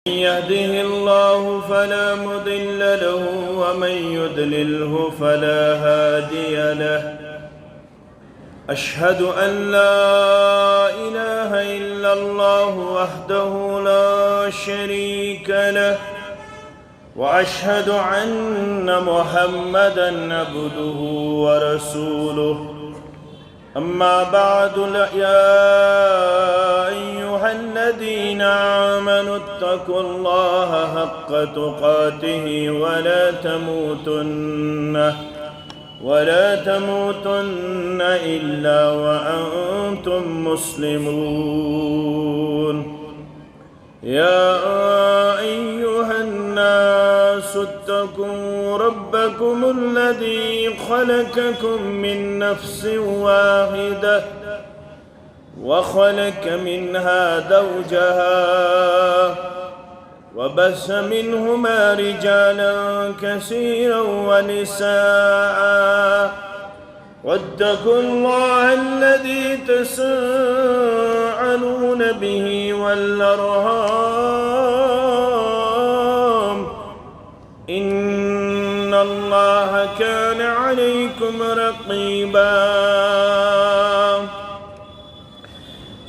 يهده الله فلا مضل له ومن يضلله فلا هادي له. أشهد أن لا إله إلا الله وحده لا شريك له، وأشهد أن محمدًا عبده ورسوله. أما بعد، يا أيها الذين آمنوا اتقوا الله حق تقاته ولا تموتن إلا وأنتم مسلمون. يا أيها الناس اتقوا ربكم الذي خلقكم من نفس واحدة وخلق منها زوجها وبث منهما رجالا كثيرا ونساء، واتقوا الله الذي تساءلون به والأرحام، إن الله كان عليكم رقيبا.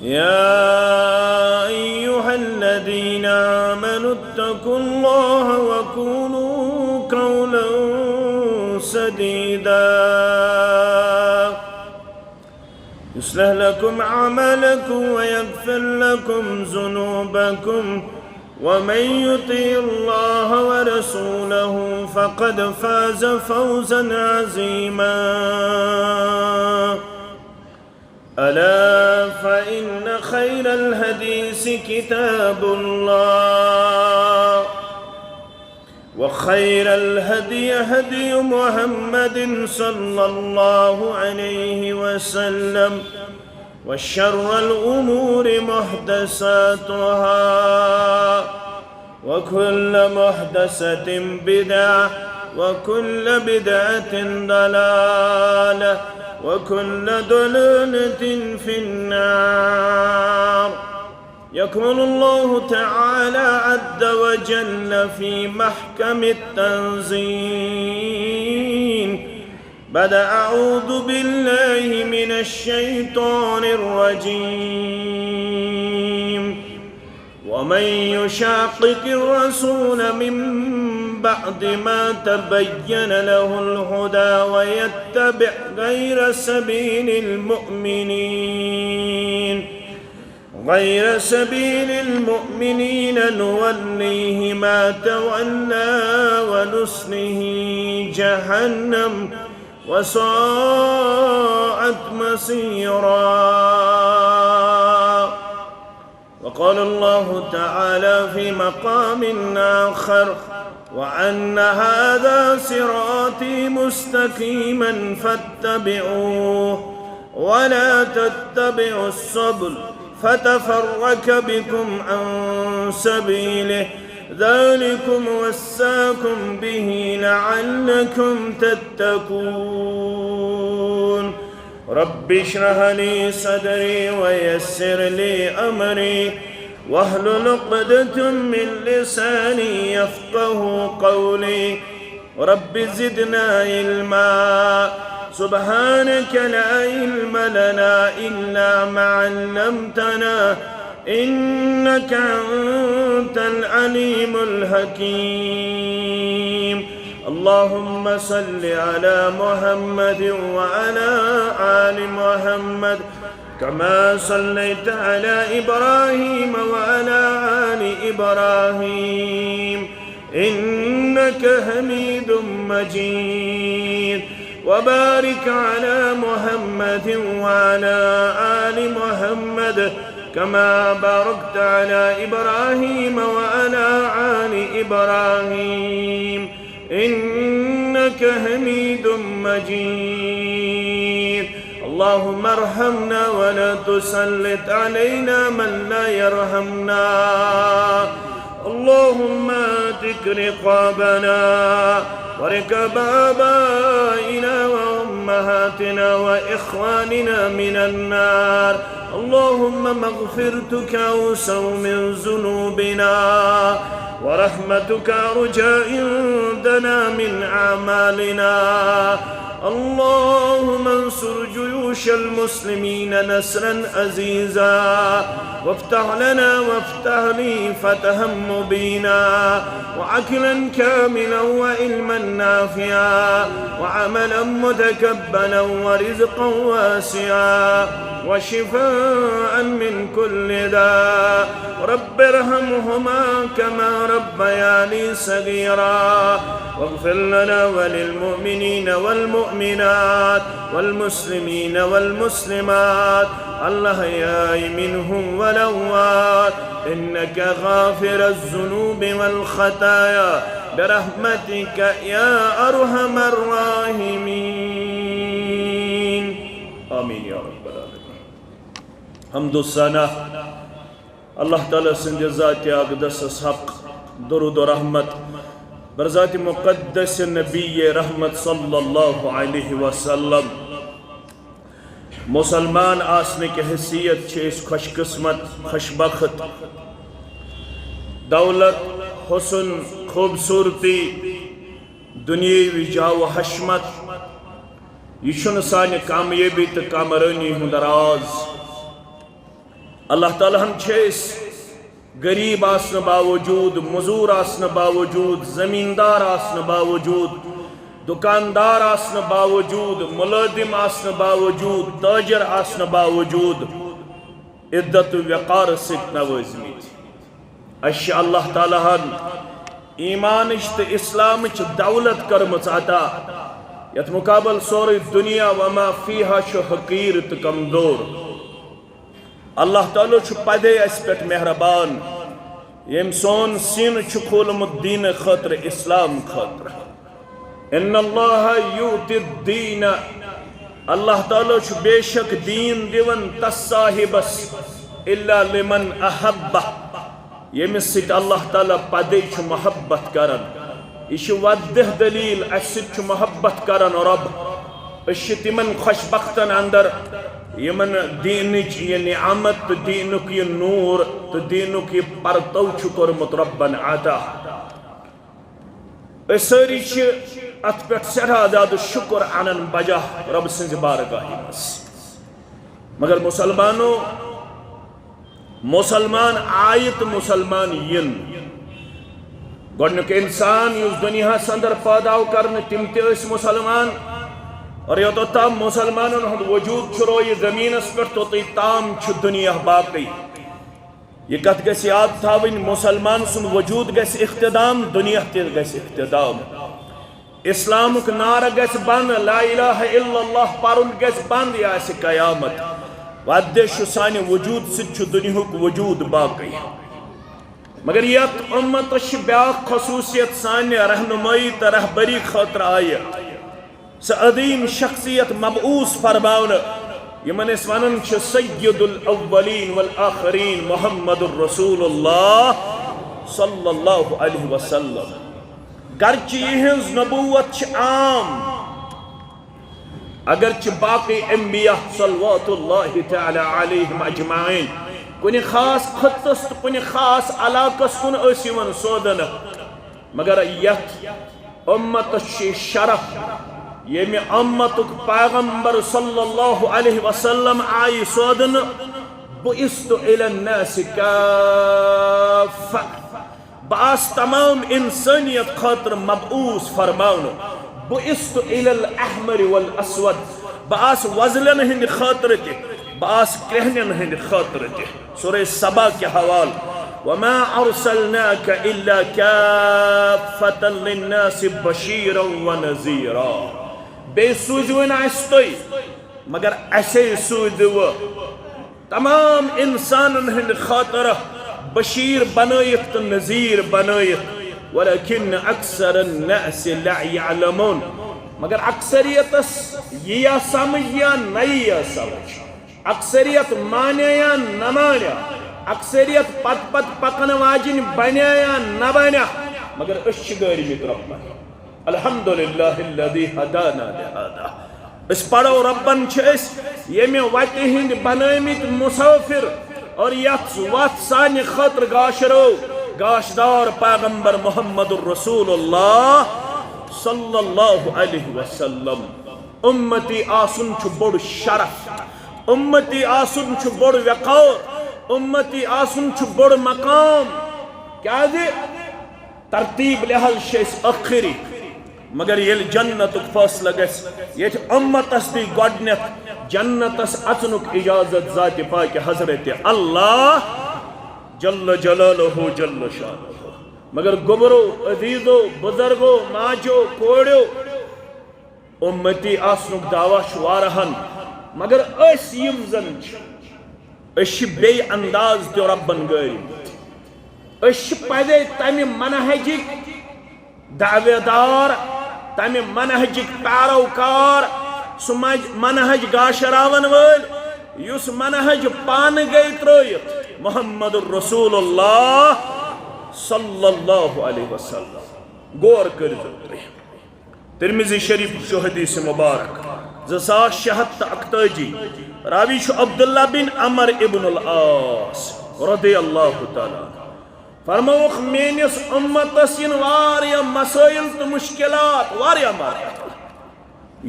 يا أيها الذين آمنوا اتقوا الله وقولوا قولا سديدا يصلح لكم أعمالكم ويغفر لكم ذنوبكم، ومن يطع الله ورسوله فقد فاز فوزا عظيما. ألا فإن خير الحديث كتاب الله، وخير الهدي هدي محمد صلى الله عليه وسلم، وشر الأمور محدثاتها، وكل محدثة بدعة، وكل بدعة ضلالة، وكل ضلالة في النار. يقول الله تعالى عز وجل في محكم التنزيل بعد أعوذ بالله من الشيطان الرجيم: ومن يشاقق الرسول من بعد ما تبين له الهدى ويتبع غير سبيل المؤمنين نوليه ما تولى ونصله جهنم وساءت مصيرا. وقال الله تعالى في مقام آخر: وأن هذا صراطي مستقيما فاتبعوه ولا تتبعوا السبل فتفرق بكم عن سبيله، ذلكم وصاكم به لعلكم تتقون. رب اشرح لي صدري ويسر لي أمري واحلل عقدة من لساني يفقه قولي. رب زدنا علما، سبحانك لا علم لنا إلا ما علمتنا، إنك أنت العليم الحكيم. اللهم صل على محمد وعلى آل محمد كما صليت على إبراهيم وعلى آل إبراهيم إنك حميد مجيد. وبارك على محمد وعلى آل محمد كما باركت على إبراهيم وعلى آل إبراهيم إنك حميد مجيد. اللهم ارحمنا ولا تسلط علينا من لا يرحمنا. اللهم اعتق رقابنا ورقاب آبائنا وأمهاتنا وأمهاتنا وإخواننا من النار. اللهم مغفرتك أوسع من ذنوبنا ورحمتك أرجى عندنا من أعمالنا. اللهم انصر جيوش المسلمين نصرا عزيزا وافتح لنا وافتح لي فتحا مبينا وعقلا كاملا وعلما نافعا وعملا متقبلا ورزقا واسعا وشفاء من كل داء. رب ارحمهما كما ربياني صغيرا واغفر لنا وللمؤمنين والمؤمنات والمسلمين والمسلمات الأحياء منهم والأموات إنك غافر الذنوب والخطايا برحمتك يا أرحم الراحمين. آمين يا رب العالمين. حمد الثنا اللہ تعالیٰ سند ذات اقدس حق درود و رحمت برذات مقدس نبی رحمت صلی اللہ علیہ وسلم. مسلمان آسنے کی حیثیت چھے خوش قسمت خوش بخت. دولت حسن خوبصورتی دنیاوی جاو حشمت یہ چھن سانہ کامیابی تو کامرانی ہند راز. اللہ تعالیٰ ہم چھیس غریب آسن باوجود مزور آسن باوجود زمیندار آسن باوجود دکاندار آسن باوجود ملادم آسن باوجود تاجر آسن باوجود عدت و وقار ست نوازمید. اشیاء اللہ تعالیٰ ہن ایمانش تو اسلامچ دولت کرمچ عطا یت مقابل سوری دنیا وما فیہا شو حقیر تو کمزور. اللہ تعالیٰ چھو پدے اس پٹ مہربان یم سون سین چھو کھولمت دین خطر اسلام خطر. ان اللہ یوتی الدین اللہ تعالیٰ چھو بے شک دین دیون تس صاحبس الا لمن احبہ یمس سٹ اللہ تعالیٰ پدے چھو محبت کرن. یہ ودہ دلیل اس سٹ چھو محبت کرن رب. اس تمن خوشبختن اندر یمن دینچ یہ نعمت تو دینک یہ نور تو دینک یہ پرتو چھکرمت ربن عطا. ساری ات پہ سٹھا زیادہ شکر انن بجا رب سنز بارگاہی مس. مگر مسلمانوں مسلمان آیت مسلمان ین گوڑنک انسان یس دنیا سندر پاداو کرن تم تیس مسلمان اور یہ تو تام مسلمانوں ہند وجود چھرو یہ زمین اس پر تو تام چھ دنیا باقی. یہ کت گیس یاد تھاوین مسلمان سن وجود گیس اختدام دنیا تیل گیس اختدام. اسلام کا نعرہ گیس بند لا الہ الا اللہ پارن گیس بند یا ایسی قیامت وعدے شو سانی وجود سچ دنیا کا وجود باقی. مگر یہ امت اش بیاق خصوصیت سانی رہنمائی تا رہبری خاطر آئی عظیم شخصیت مبعوث فرماؤن یمن اسوانن چھ سید الاولین والآخرین محمد الرسول اللہ صلی اللہ علیہ وسلم. گرچہ یہ نبوت چھ عام اگرچہ باقی انبیاء صلوات اللہ تعالی علیہم اجمعین کنی خاص خطس تو کنی خاص علاقس کن اسیون سودن مگر یت امت شرف یمی امتک پیغمبر صلی اللہ علیہ وسلم آئی سودن بُعِثْتُ إِلَى النَّاسِ كَافَّةً باس تمام انسانیت خاطر مبعوث فرماؤن بُعِثْتُ إِلَى الْأَحْمَرِ وَالْأَسْوَدِ باس وزلن ہند خاطر تے باس کرہنن ہند خاطر تے. سورہ سبا کے حوال وَمَا أَرْسَلْنَاكَ إِلَّا كَافَّةً لِلنَّاسِ بَشِيرًا وَنَذِيرًا بے سوزوین آئستوئی مگر ایسے سوزو تمام انسانن ہند خاطر بشیر بنائیت تو نذیر بنائیت ولیکن اکثر الناس لا يعلمون مگر اکثریت یہ سمجھ یا نہیں سمجھ اکثریت مانے یا نہ مانے اکثریت پت پت پکن واجن بنے یا نہ بنے مگر اشگاری مطرف الحمدللہ الذي هدانا لهذا اس پڑھو ربن چھس یمی وتی ہند بنامت مسافر اور یت وت سانہ خطر گاشرو گاشدار پیغمبر محمد الرسول اللہ صلی اللہ علیہ وسلم امتی آسن چھ بڑ شرف امتی آسن چھ بڑ وقار امتی آسن چھ بڑ مقام کیا دے ترتیب لحاظ شیس اخری مگر یل جنت فاصلہ گس یہ امتس دی گۄڈنیتھ جنتس اژنک اجازت ذات پاک حضرت اللہ جل جلالہ جل شانہ مگر گبرو عزیزو بزرگو ماجو کوڑو امتی آسنک دعویٰ شوارہن مگر اس یم زن اس بے انداز دیو ربن گئی اس پدے تمہ منہجک دعوے دار تمہ منہجک پیروکار سو منہج گاشراون ول یس منہج پان گئی ترٲیِتھ محمد الرسول اللہ صلی اللہ علیہ وسلم غور کرزو ترمذی شریف شو حدیث مبارک 2641 راوی شو عبداللہ بن عمر ابن العاص رضی اللہ تعالیٰ فرموخ مینس امتس ین واریا مسائل تو مشکلات واریا مارا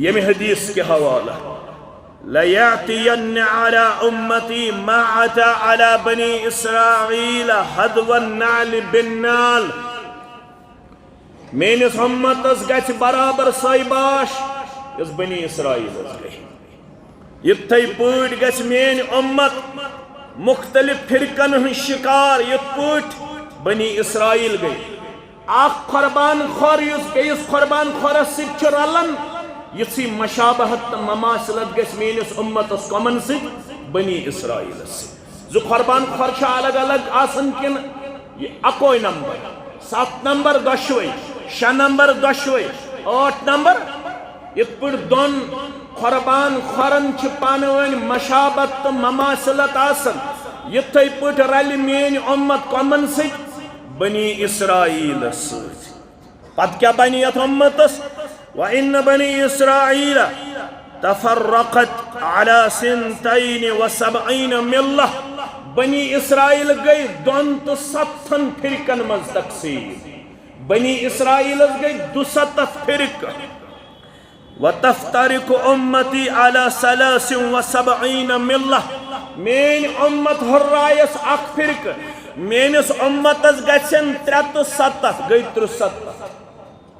یہ حدیث کے حوالہ لَيَعْتِيَنَّ عَلَىٰ أُمَّتِي مَا عَتَى عَلَىٰ بَنِي إِسْرَائِيلَ حَدْوَ النَّعْلِ بِالنَّعْلِ مینس امتس گچ برابر سائباش اس بنی اسرائیل گئی یتھے پوٹ گچ مین امت مختلف فرقن ہن شکار یت پوٹ بنی اسرائیل گئی اخ قربان خور یس بیس قربان خورس سچ رلن یسی مشابہت مماثلت گس مینس امتس کمن ست بنی اسرائیل زو قربان خور الگ الگ آسن کن یہ اکوئی نمبر 7 نمبر دشوئی 6 نمبر دشوئی 8 نمبر یہ پر دون قربان خورن چھ پانوین مشابت مماثلت آسن یہ تھی پٹ رلی مین امت کمن ست بنی اسرائیل ست پت کیا بنی ات امتس وَإِنَّ بَنِي إِسْرَائِيلَ تَفَرَّقَتْ عَلَى 72 مِلَّةٍ بنی اسرائیل گئی دون تو 7 فرقن مز تقسیم بنی اسرائیل گئی 270 فرق وَتَفْتَرِكُ أُمَّتِي عَلَى 73 مِلَّةٍ مین امت ہرائیس اک فرق مینس امتس گچن 73 گئی 73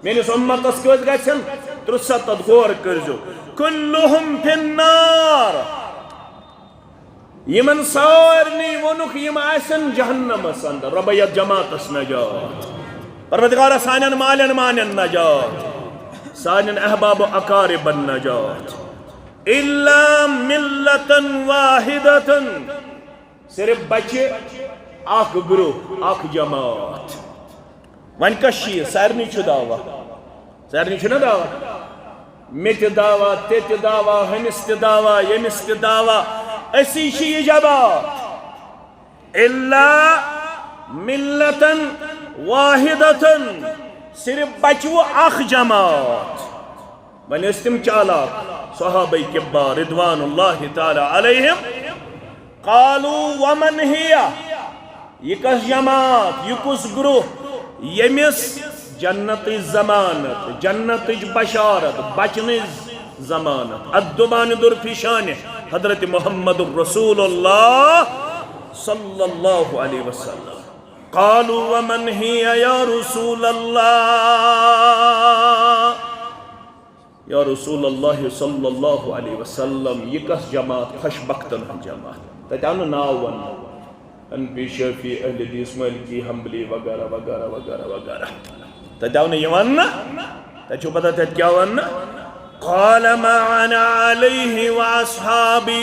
مینس امتس کیوز گچن 73 غور کرزو کلہم فی النار یمن سارنی ونک یم آسن جہنم اندر رب یت جماعتس نجات پروردگار سانن مالن مانن نجات سانن احباب و اقارب نجات الا ملتا واحدتا صرف بچے اخ گروہ اخ جماعت ون کشی سارنی چھ دعویٰ سارنی چھ نا دعویٰ مت دعویٰ تت دعویٰ ہمس تہ دعویٰ یمس تہ دعویٰ اسی چھ یہ جماعت الا ملتا واحدتا صرف بچو اخ جماعت ون استم چالاک صحابہ کبار رضوان اللہ تعالی علیہم قالوا ومن ہی یہ کس جماعت یہ کس گروہ یمس جنت ضمانت جنت بشارت بچن ضمانت الدبان در پیشان حضرت محمد الرسول اللہ صلی اللہ علیہ وسلم قالوا ومن ہی یا رسول اللہ یا رسول اللہ صلی اللہ علیہ وسلم یہ کس جماعت خوشبختن جماعت تتعاون ناون ان پیشفی اہل حدیث مالکی حنبلی وغیرہ وغیرہ وغیرہ وغیرہ تتعاون یہ وننا تچو پتہ تت کیا وننا قال ما انا علیہ واصحابی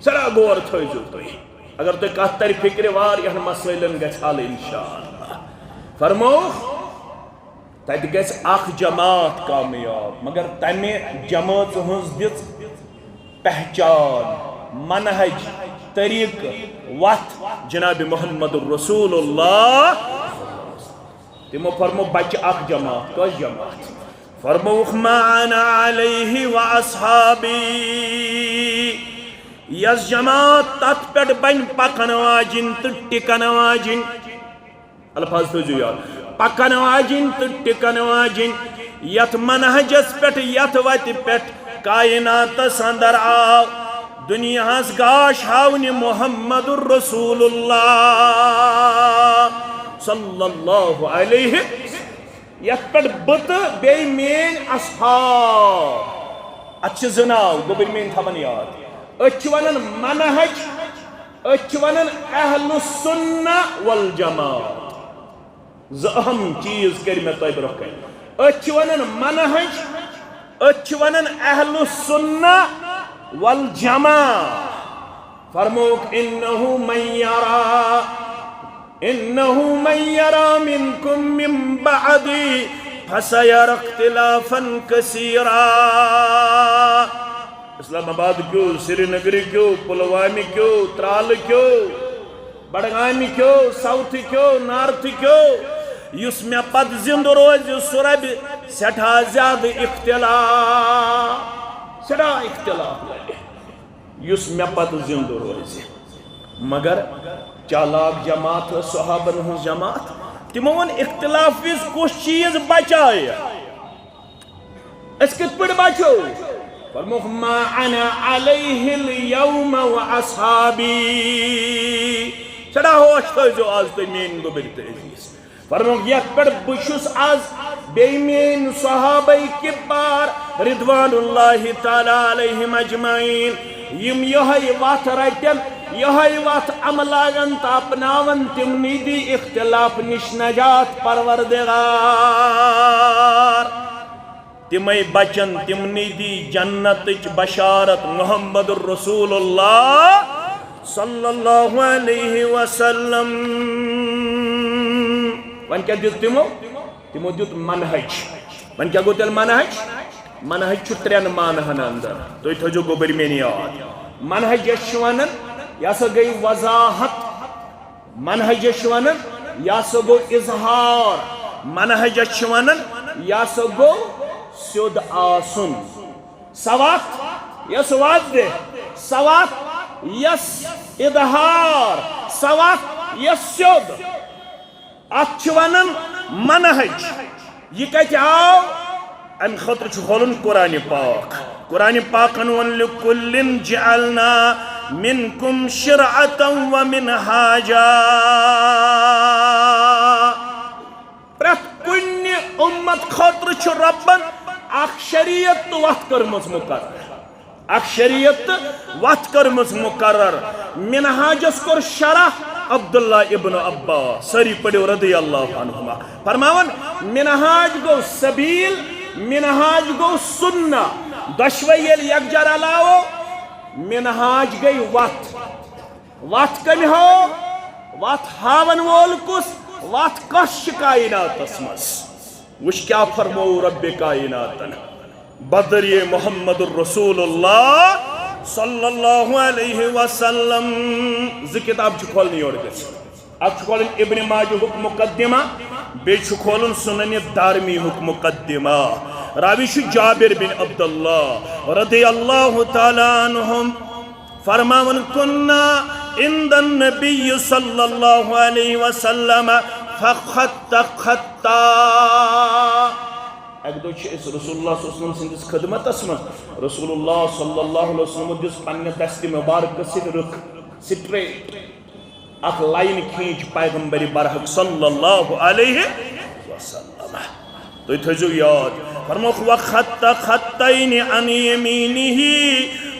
سرا غور تھویزو تھی اگر تو کہتر فکر وار یہ مسائلن گژھِ حل انشاءاللہ فرمو تت گژھِ اخ جماعت کامیاب مگر تمہ جماعت ہنز دِژ پہچان منہج طریق وت جناب محمد الرسول اللہ تمو فرمو بچ اخ جماعت کس جماعت فرموخ ما انا علیہ و اصحابی یس جماعت تت پہ بن پکن واجن تو ٹکن واجن الفاظ تھو یاد پکن واجن تو ٹکن واجن یت منہجس پہ یت وت پہ کائنات اندر آو دنیا گاش ہاون محمد الرسول اللہ صلی اللہ علیہ یت پہ بت بی مین اصحاب اتھ زناو گوبر مین تھون یاد اتھ ونن منہج اتھ ونن اہل السنہ والجماعت اہم چیز کر میں تہ برہ کن اتھ ونن منہج اتھ ونن اہل السنہ والجماعت فرموک انہو من یرا منکم من بعدی فسیر اختلافا کثیرا اسلام آباد کیوں سری نگری کیوں پلوامی کیوں ترال کیوں بڑگامی کیوں ساؤتھ کیوں نارتھ کیوں یس میں پد زند روز سرب سٹھا زیادہ اختلاف سٹھا اختلاف لگے یس میں پد زند روز مگر چالاک جماعت صحابن ہن جماعت تمون اختلاف کس چیز بچائے اس کت پڑ بچو فرموخ ما انا علیہ اليوم و اصحابی سٹھا ہوش تو جو آج تو مین گو برتے عزیز فرموک یک پر بشس آز بیمین صحابہ کبار رضوان اللہ تعالی علیہم اجمعین یم یہی وات رائٹن یہی وات عملاغن تا اپناون تمنی دی اختلاف نش نجات پروردگار تمہیں بچن تمنی دی جنت بشارت محمد الرسول اللہ صلی اللہ علیہ وسلم ون کیا دیت تمو دیت منہج ون کیا گو تیل منہج منہج چھو ترین مانہن اندر تو یہ جو گوبر میں نہیں آد منہج یشوانن یا سا گئی وضاحت منہج یشوانن یا سا گو اظہار منہج یشوانن یا سا گو سود آسن سوات یس واضح سوات یس اظہار سوات یس سود اتشوانن منہج یہ کہتے آو ام خطر چھولن قرآن پاک قرآن پاک انوان لکلن جعلنا منکم شرعتا و منحاجا پرت کن امت خطر چھ ربن اخ شریعت وقت کرمز مقرر اخ شریعت وقت کرمز مقرر منحاجس کر شرح عبداللہ ابن عباس سری پڑھو رضی اللہ عنہما فرماون منحاج گو سبیل منحاج گو سنہ دشویل یک جر علاو منحاج گئی وات کمی ہو وات ہاون وول کس وات کش کائنات اسمس وش کیا فرمو رب کائناتن بدری محمد الرسول اللہ صلی اللہ علیہ وسلم کتاب کھولنی اور گس اب کھولن ابن ماجہ حکم مقدمہ بیچ کھولن سنن دارمی حکم مقدمہ راوی جابر بن عبداللہ رضی اللہ تعالی عنہم فرماون کننا عند النبی صلی اللہ علیہ وسلم فخط خطا ایک دو چھ رسول اللہ صلی اللہ علیہ وسلم سندس خدمت اسمت رسول اللہ صلی اللہ علیہ وسلم جس پنہ دست مبارک سے رکھ سٹریٹ اک لائن کھینچ پیغمبر برحق صلی اللہ علیہ وسلم تو یہ تھجو یاد فرموخ وخط خطین عن یمینہ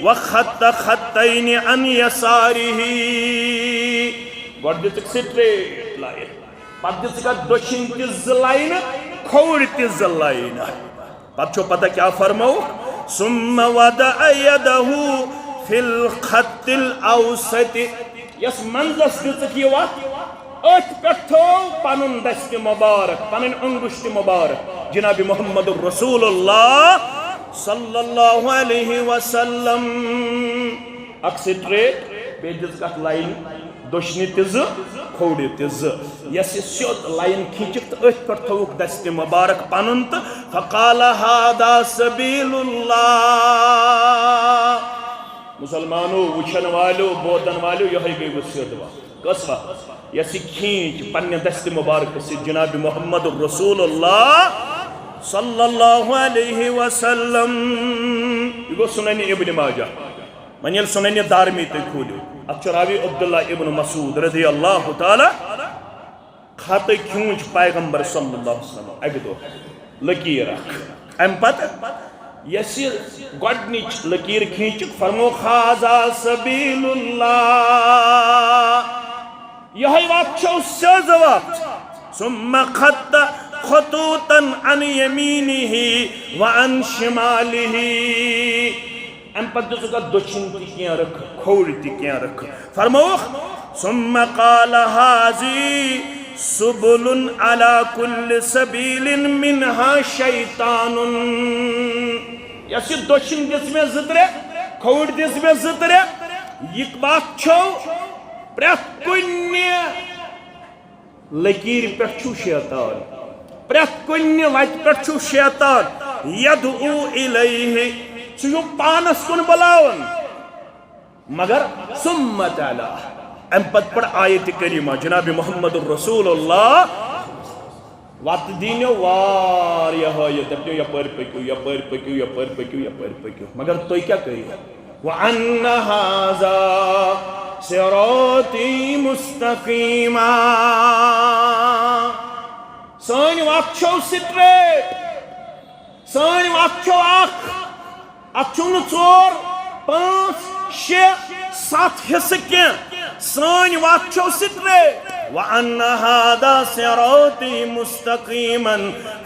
وخط خطین عن یسارہ گوڑ دیتک سٹریٹ لائن پت دیتک دوشن تیز لائن کھوڑ تیز لائن پت چھو پتہ کیا فرموخ ثم وضع یدہ فی الخط الاوسط یس منزس دیتک یہ وقت ات پٹھو پنن دست مبارک پنن انگشت مبارک جناب محمد الرسول اللہ صلی اللہ علیہ وسلم اک سٹریٹ بیجز کت لائن دوشنی تیز کھوڑ تز یس سیود لائن کھینچک تو ات پر تھوک دست مبارک پنن تو فقال هذا سبیل اللہ مسلمانو وچھن والو بودن والو یہ گئی وہ سیود وقت کس وقت یس کھینچ پنہ دست مبارک سے جناب محمد رسول اللہ صلی اللہ علیہ وسلم یہ گو سنن ابن ماجہ من یل سنن دارمی تے کھولیو اتھ راوی عبداللہ ابن مسعود رضی اللہ تعالی خط کھونچ پیغمبر صلی اللہ علیہ وسلم اگ دو لکیر اخ ام پتہ یسی گۄڈنِچ لکیر کھینچک فرمو خاذا سبیل اللہ یہ وقت چھو سیز وقت ثم خط خطوطا عن یمینہ وعن شمالہ ام پتہ دسکا دچھن تی کیا رکھ کھوڑ تی کیا رکھ فرموخ ثم قال هذه سبل على كل سبيل منها شیطان یسی دچھن دس میں زدرے کھوڑ دس میں زدرے یک بات چھو پریت کنی لکیر پر چھو شیطان پریت کنی وائٹ پر چھو شیطان یدعو الیہ چھو پانس کن بلاون مگر ثم تعالی ام پت پر آیت کریمہ جناب محمد الرسول اللہ وات دینیو وار یہ دپنیو یا پر پکیو یا پر پکیو یا پر پکیو یا پر پکیو مگر توی کیا کہی وَأَنَّ هَذَا صِرَاطِي مُسْتَقِيمًا سانی وقت چھو سٹریٹ سانی وقت چھو اچھو نچور 5 6 7 حصہ کیا سانی وقت چھو سٹریٹ وَأَنَّ هَذَا صِرَاطِي مُسْتَقِيمًا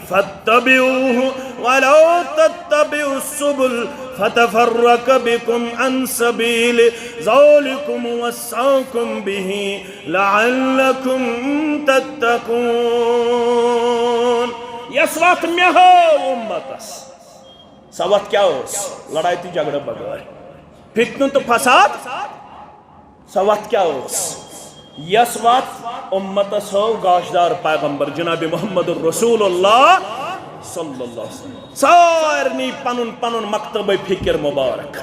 فَاتَّبِعُوهُ وَلَوْ تَتَّبِعُوا السُّبُلَ فَتَفَرَّقَ بِكُمْ عَنْ سَبِيلِ ذَلِكُمْ وَصَّاكُمْ بِهِ لَعَلَّكُمْ تَتَّقُونَ یس وقت میں ہو امتس سا وقت کیا ہوس لڑائی تی جھگڑا بغیر فتنہ تو فساد سا وقت کیا ہوس یس وقت امتس ہو گاشدار پیغمبر جناب محمد الرسول اللہ صلی اللہ علیہ وسلم سارنی پنن پنن مکتب فکر مبارک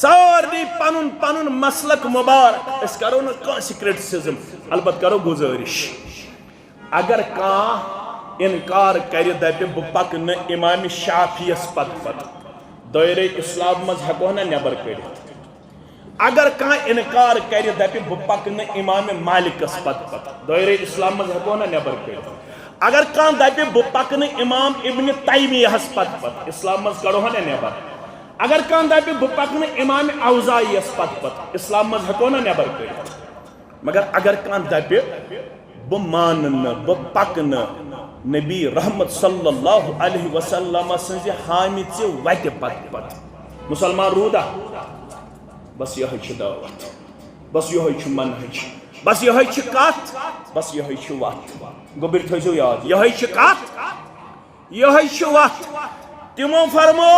سارنی پنن پنن مسلک مبارک اس کرو نا کانسی کرٹیسزم البت کرو گزارش اگر کان انکار کری دپہ بہ پکنہ امام شافعی اس پت دائرہ اسلام مز ہیکو نا نیبر کڑت اگر کان انکار کری دپہ بہ پکنہ امام مالک اس پت دائرہ اسلام مز ہیکو نا نیبر کڑت اگر کان دپہ بہ پکنہ امام ابن تیمیہ اس پت اسلام مز کڑو نا نیبر اگر کان دپہ بہ پکنہ امام اوزاعی اس پت اسلام مز ہیکو نا نیبر کڑت مگر اگر کان دپہ بہ مانن بہ پکن نبی رحمت صلی اللہ علیہ وسلم سنزی حامد وت پت مسلمان رودا بس یہ دعوت بس یہ منہج بس یہ کت بس یہ وت گوبر تھو یاد یہ کت یہ وت تمو فرمو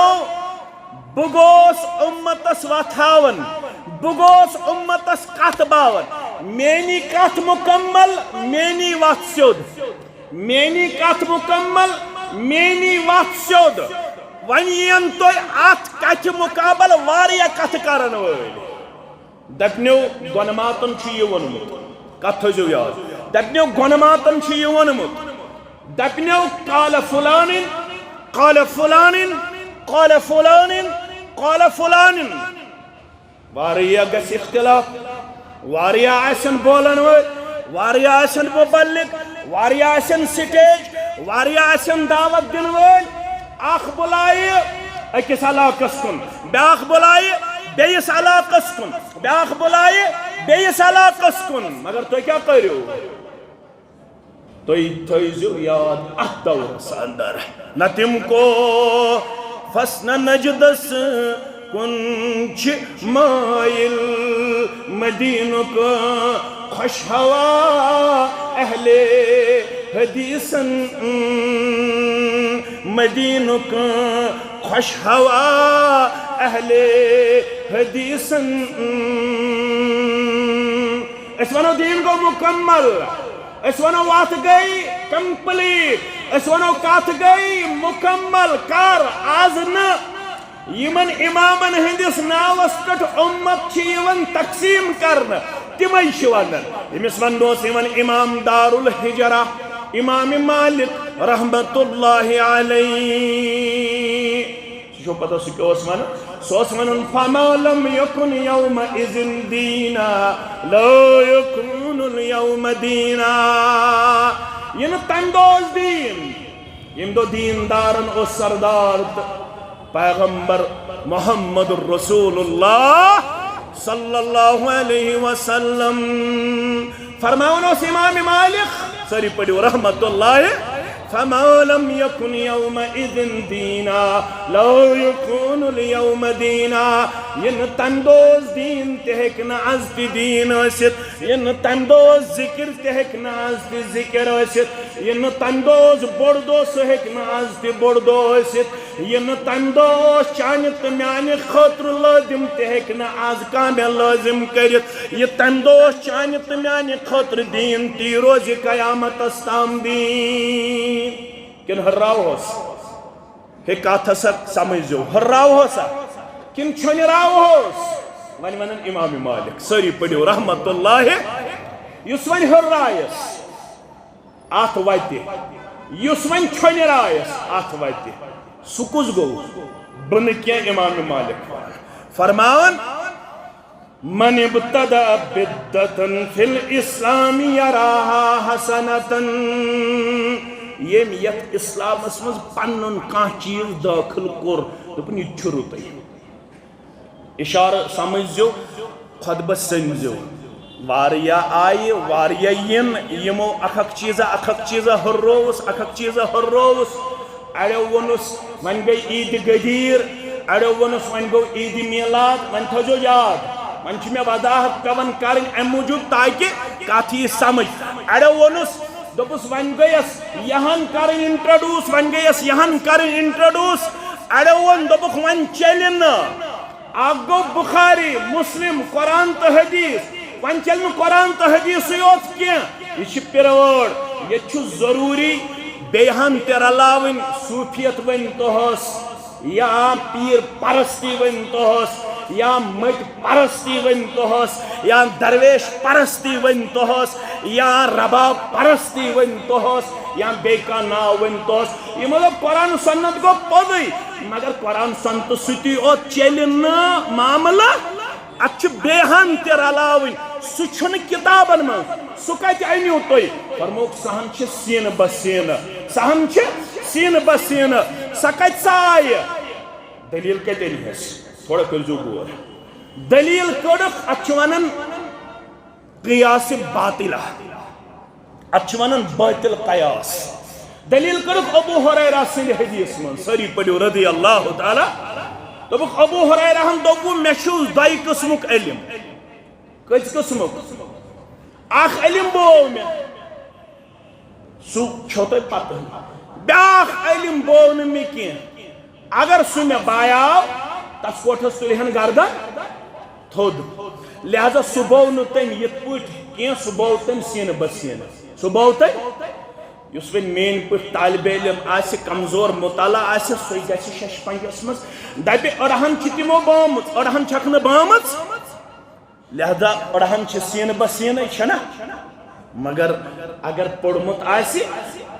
بہ گوس امتس وتھاون بہ گوس امتس کت باون مینی کت مکمل مینی وت سیود مینی کت مکمل مینی وت سیود ون ین تھی ات کت مقابل واریا کت کرن ول دپنو گونماتن یہ ونمت کت تھو یاد دپنو گونماتن یہ ونمت دپنو قال فلان قال فلان قال فلان قال فلان واریا گس اختلاف واریا آسن بولن ول واریا آسن مبلغ واریا آسن سٹیج واریا آسن دعوت دن ول اخ بلائے اکس علاقس کن بیاخ بلائے بیس علاقس کن بیاخ بلائے بیس علاقس کن مگر تو کیا کرو تو تھیزو یاد ات دورس اندر نہ تم کو فسن نجدس کنچ مائل مدینہ کا خوش ہوا اہل حدیثن مدینہ کا خوش ہوا اہل حدیثن اس ونو دین گو مکمل اس ونو وات گئی کمپلیٹ اس ونو کات گئی مکمل کر آز نا یمن امامن ہندس ناوس پٹ امت یون تقسیم کرنا تمے ونان یمس ونوس یمن امام دار الحجرہ امام مالک رحمت اللہ علیہ شو پتہ سو کیا اس ون سوس ون فما لم یکن یوم اذن دینا لا یکن اليوم دینا ین تندوز دین یم دو دیندارن او سردار پیغمبر محمد الرسول اللہ صلی اللہ علیہ وسلم فرماؤنو امام مالک سری پڑھو رحمت اللہ فما لم يكن يومئذ دينا لا يكون اليوم دينا ين تندوز دين تهكنا عزت دين وسط ين تندوز ذكر تهكنا عزت ذكر وسط ين تندوز بردو سهكنا عزت بردو وسط ين تندوز چانت میانی خطر لازم تهكنا عز کامل لازم کرت یہ تندوز چانت میانی خطر دین تیروز قیامت استام دین کن ہراو ہوس ہے کاتھا سا سمجھو ہراو ہوسا کن چھنی راو ہوس ونی ونن امام مالک سری پڑھو رحمت اللہ یس ون ہرائیس آت ویتی یس ون چھنی رائیس آت ویتی سکوز گو بنکیا امام مالک فرماون من ابتدأ بدتن فی الاسلام یراها حسنتن یم یت اسلام اسمز پنن کان چیز داخل کور دپن یہ چھرو تی اشارہ سمجھو خطبہ سنزو واریا آئی واریا ین یمو اخک چیزہ ہروس اخک چیزہ ہروس اڑیو ونس ون گئی عید گدیر اڑیو once one go Eid Milad one تھجو یاد ون چھ میں وضاحت پیون کرن ام موجود تاکہ کاتھی سمجھ اڑیو ونس دپس ون گیس یہاں کرن انٹروڈیوس ون گیس یہاں کرن انٹروڈیوس اڑیو ون دپک ون چلن آگو بخاری مسلم قرآن تو حدیث ون چلن قرآن تو حدیث یوت کی یہ پروڑ یہ چھو ضروری بیہن ترلاون صوفیت ون توہس یا پیر پرستی ون توہس یا مٹ پرستی ون توہس یا درویش پرستی ون توہس یا رباب پرستی ون توہس یا بیکا نا ون توہس یہ مطلب قرآن سنت کو پوزی مگر قرآن سنت ستی او چلن معاملہ اچھ بیہن ترلاون سچن کتابن من سکت اینیو توی فرموک سہن چھ سین بسین سہن چھ سین بسین سکت سائی دلیل کے دلیل ہے تھوڑا کرزو گور دلیل کڑک اچھوانن قیاس باطلہ اچھوانن باطل قیاس دلیل کڑک ابو حریرہ سے حدیث من سری پڑھو رضی اللہ تعالی دبک ابو حریرہ ہم دوگو میشوز دائی قسمک علم کچھ قسمک آخ علم بول میں سو چھوٹے پتہ بیاخ علم بول میں کین اگر سو میں بایاو تس کوٹھس تلہن گردن تھود لہذا صبح نتن یت پوٹ کین صبح تن سین بسین صبح تن یس ون مین پوٹ طالب علم آسی کمزور مطالعہ آسی سوئی گیسی شش پنجس مز دائپی اڑہن چھتیمو بامت اڑہن چھکن بامت لہذا اڑہن چھ سین بسین چھنا مگر اگر پڑمت آسی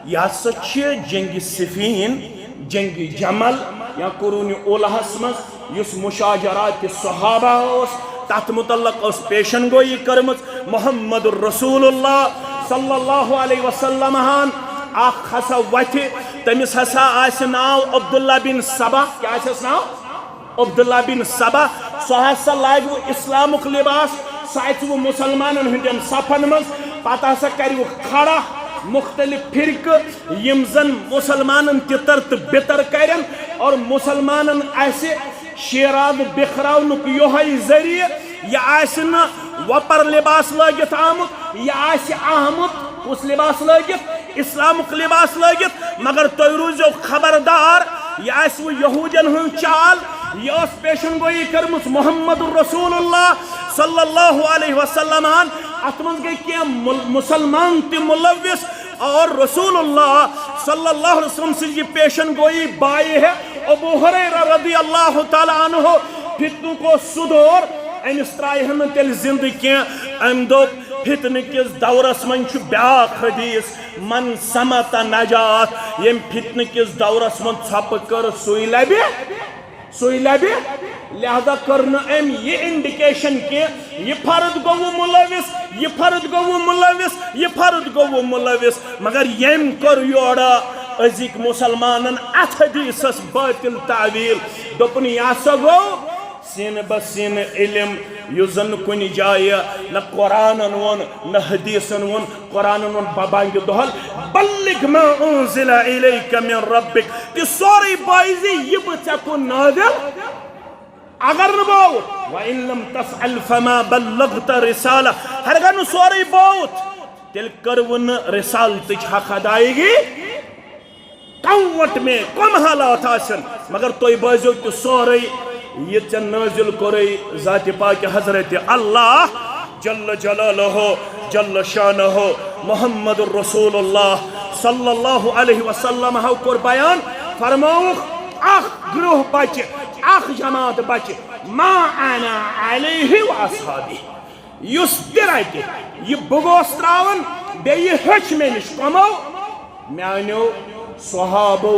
یا سچ جنگ صفین جنگ جمل یا قرون اولہس مز یس مشاجرات صحابہ اس تحت متعلق اس پیشن گوئی کرمت محمد الرسول اللہ صلی اللہ علیہ وسلم ہان آخ حسا ویتھی تمیس حسا آسی ناو عبداللہ بن سبا کیا آسی اس ناو عبداللہ بن سبا سو حسا لائیو اسلامک لباس سائیتو مسلمانن ہندین صفن مز پاتا سا کریو کھڑا مختلف فرق یمزن مسلمانن تتر بتر کرن اور مسلمانن ایسے شیراد بخراونک یوہی ذریعہ یا ایسے نا وپر لباس لگت آمد یا ایسے آمد اس لباس لگت اسلامک لباس لگت مگر توی روزو خبردار یا ایسے وہ یہودین ہن چال یہ اس پیشن گوئی کرمس محمد الرسول اللہ صلی اللہ علیہ وسلم اتمنز گئی کیا مسلمان تی ملوث اور رسول اللہ صلی اللہ علیہ وسلم سے یہ پیشن گوئی بائی ہے ابو ہریرہ رضی اللہ تعالی عنہ فتنوں کو صدور امس ترائی ہم تیل زندگی ام دو فتنہ کس دورس من چھ بیاق حدیث من سمت نجات یم فتنہ کس دورس من ژھپ کر سوئی لبی لہذا کرنا ام یہ انڈیکیشن کہ یہ فرد گو ملوث یہ فرد گو ملوث یہ فرد گو ملوث مگر یم کر یورا ازیک مسلمانن ات حدیثس باطل تعویل دپن یا سا گو سین بسین علم یزن کنی جائے نہ قرآن ون نہ حدیث ون قرآن ون بابانگ دہل بلغ ما انزل الیک من ربک کہ سوری بائزی یہ بچہ کو نازل اگر نباو وَإِن لَمْ تَفْعَلْ فَمَا بَلَّغْتَ رِسَالَةَ ہرگاہ نو سوری باوت تیل کرون رسالتچ حق ادائیگی کموٹ میں کم حالات آسن مگر توی بازیو تو سوری یہ چن نازل کرئی ذات پاک حضرت اللہ جل جلالہ جل شانہ محمد الرسول اللہ صلی اللہ علیہ وسلم ہو کر بیان فرماؤخ اخ گروہ بچ اخ جماعت بچ ما انا علیہ و اصحابی یس درائے یہ بگوس تراون بے یہ ہچ میں نش کمو میانیو صحابو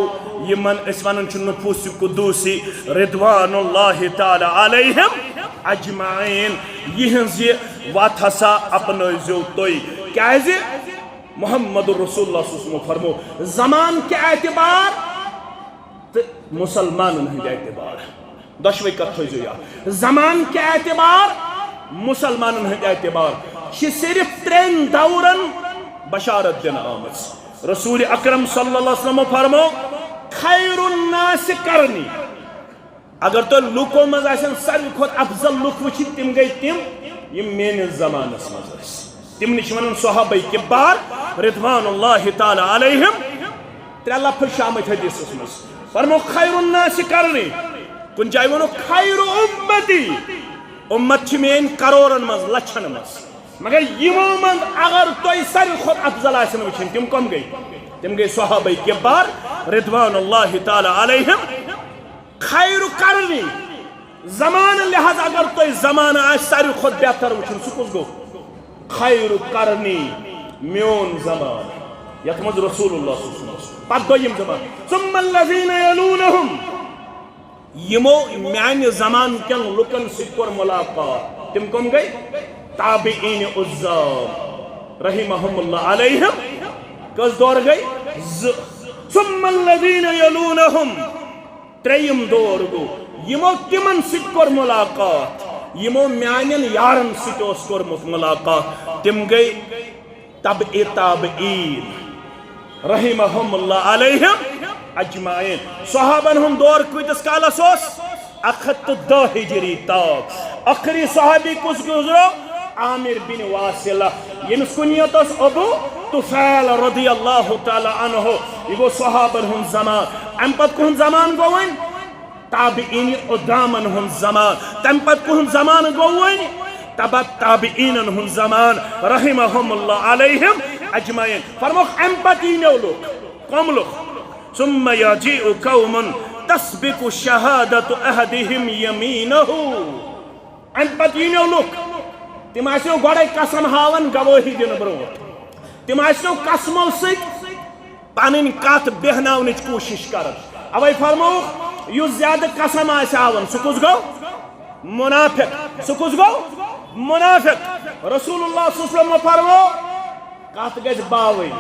یمن اسوانن چھ نفوس قدوسی رضوان اللہ تعالی علیہم اجمعین یہنزی واتھسا اپنوزیو توی کیازی محمد رسول اللہ صلی اللہ علیہ وسلم فرمو زمان کے اعتبار مسلمانن ہند اعتبار دشوی کتھوزیو یا زمان کے اعتبار مسلمانن ہند اعتبار چھ صرف ترین دورن بشارت دن آمد رسول اکرم صلی اللہ علیہ وسلم فرمو خیر الناس کرنی اگر تو لوکو مز آسن ساروی کھوت افضل لوک وچھی تم گئی تم یہ مین زمانس مز تم نش ونن صحابہ کبار رضوان اللہ تعالی علیہم ترے لفظ شامت حدیث مز فرمو خیر الناس کرنی کن جائے ونو خیر امتی امت چھ مین کروڑن مز لچھن مز مگر یمو من اگر توی ساروی کھوت افضل آسن وچھن تم کم گئی تم گئی صحابہ کبار رضوان اللہ تعالی علیہم خیر کرنی زمان لحاظ اگر توی زمان آس ساروی کھوت بہتر وچھن سکوز گو خیر کرنی میون زمان یتمز رسول اللہ صلی اللہ علیہ وسلم پت دویم زمان ثم الذین یلونہم یمو میان زمان کن لکن سکر ملاقات تم کم گئی تابعین عزام رحمہم اللہ علیہم کس دور گئی ثم الذین یلونہم تریم دور گو یمو تمن سکر ملاقات یمو میانین یارن سکوس کرمت ملاقات تم گئی تابعین رحمہم اللہ علیہم اجمعین صحابن ہم دور کوئیتس کالس اس 110 ہجری تاک اخری صحابی کس گزرو عامر بن واصلہ یمس کنیت اس ابو طفیل رضی اللہ تعالی عنہ یہ گو صحابن ہم زمان امپت کن زمان گوئن تابعین ادامن ہم زمان تمپت کن زمان گوئن تبت تابعین ہم زمان رحمہم اللہ علیہم اجمعین فرموخ امپتینو لوگ کم لوگ ثم یجیع قوم تسبق شہادت احدہم یمینہو امپتینو لوگ تم آسنو گوڑے قسم ہاون گواہی دن بروت تم آسنو قسمو سک پانین کات بہناونچ کوشش کرد اوے فرموخ یو زیادہ قسم آس ہاون سکوز گو منافق سکوز گو منافق رسول اللہ صلی اللہ علیہ وسلم فرمو کات گز باوی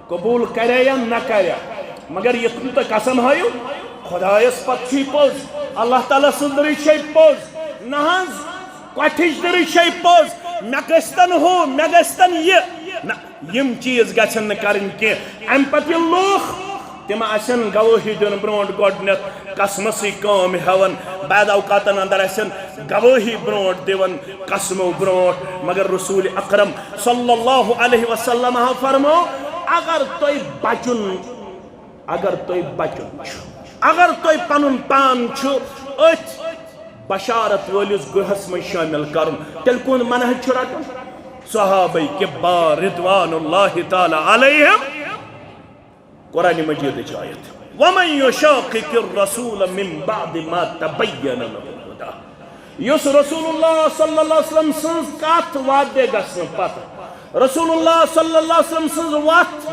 قبول کرے یا نہ کرے مگر یہ تو قسم ہائیو خدایس پتچی پوز اللہ تعالیٰ سندری شای پوز نہاز کوٹھش دری شای پوز مگستن ہو مگستن یہ یم چیز گچھن کرن کی ام پت یہ لوخ تم آسن گواہی دن برونٹ گوڈنت قسمسی کام ہون بعد اوقاتن اندر آسن گواہی برونٹ دیون قسمو برونٹ مگر رسول اکرم صلی اللہ علیہ وسلم فرمو اگر توی بچن اگر توی پنن پان چھو ات بشارت ولس گوہس میں شامل کرن تیل کون منہج چھو رٹن صحابہ کبار رضوان اللہ تعالی علیہم قرآن مجید آیت وَمَنْ يُشَاقِقِ الرَّسُولَ مِنْ بَعْدِ مَا تَبَيَّنَ لَهُ الْهُدَى یس رسول اللہ صلی اللہ علیہ وسلم سنز کات وعدے گسن پتہ رسول اللہ صلی اللہ علیہ وسلم سنز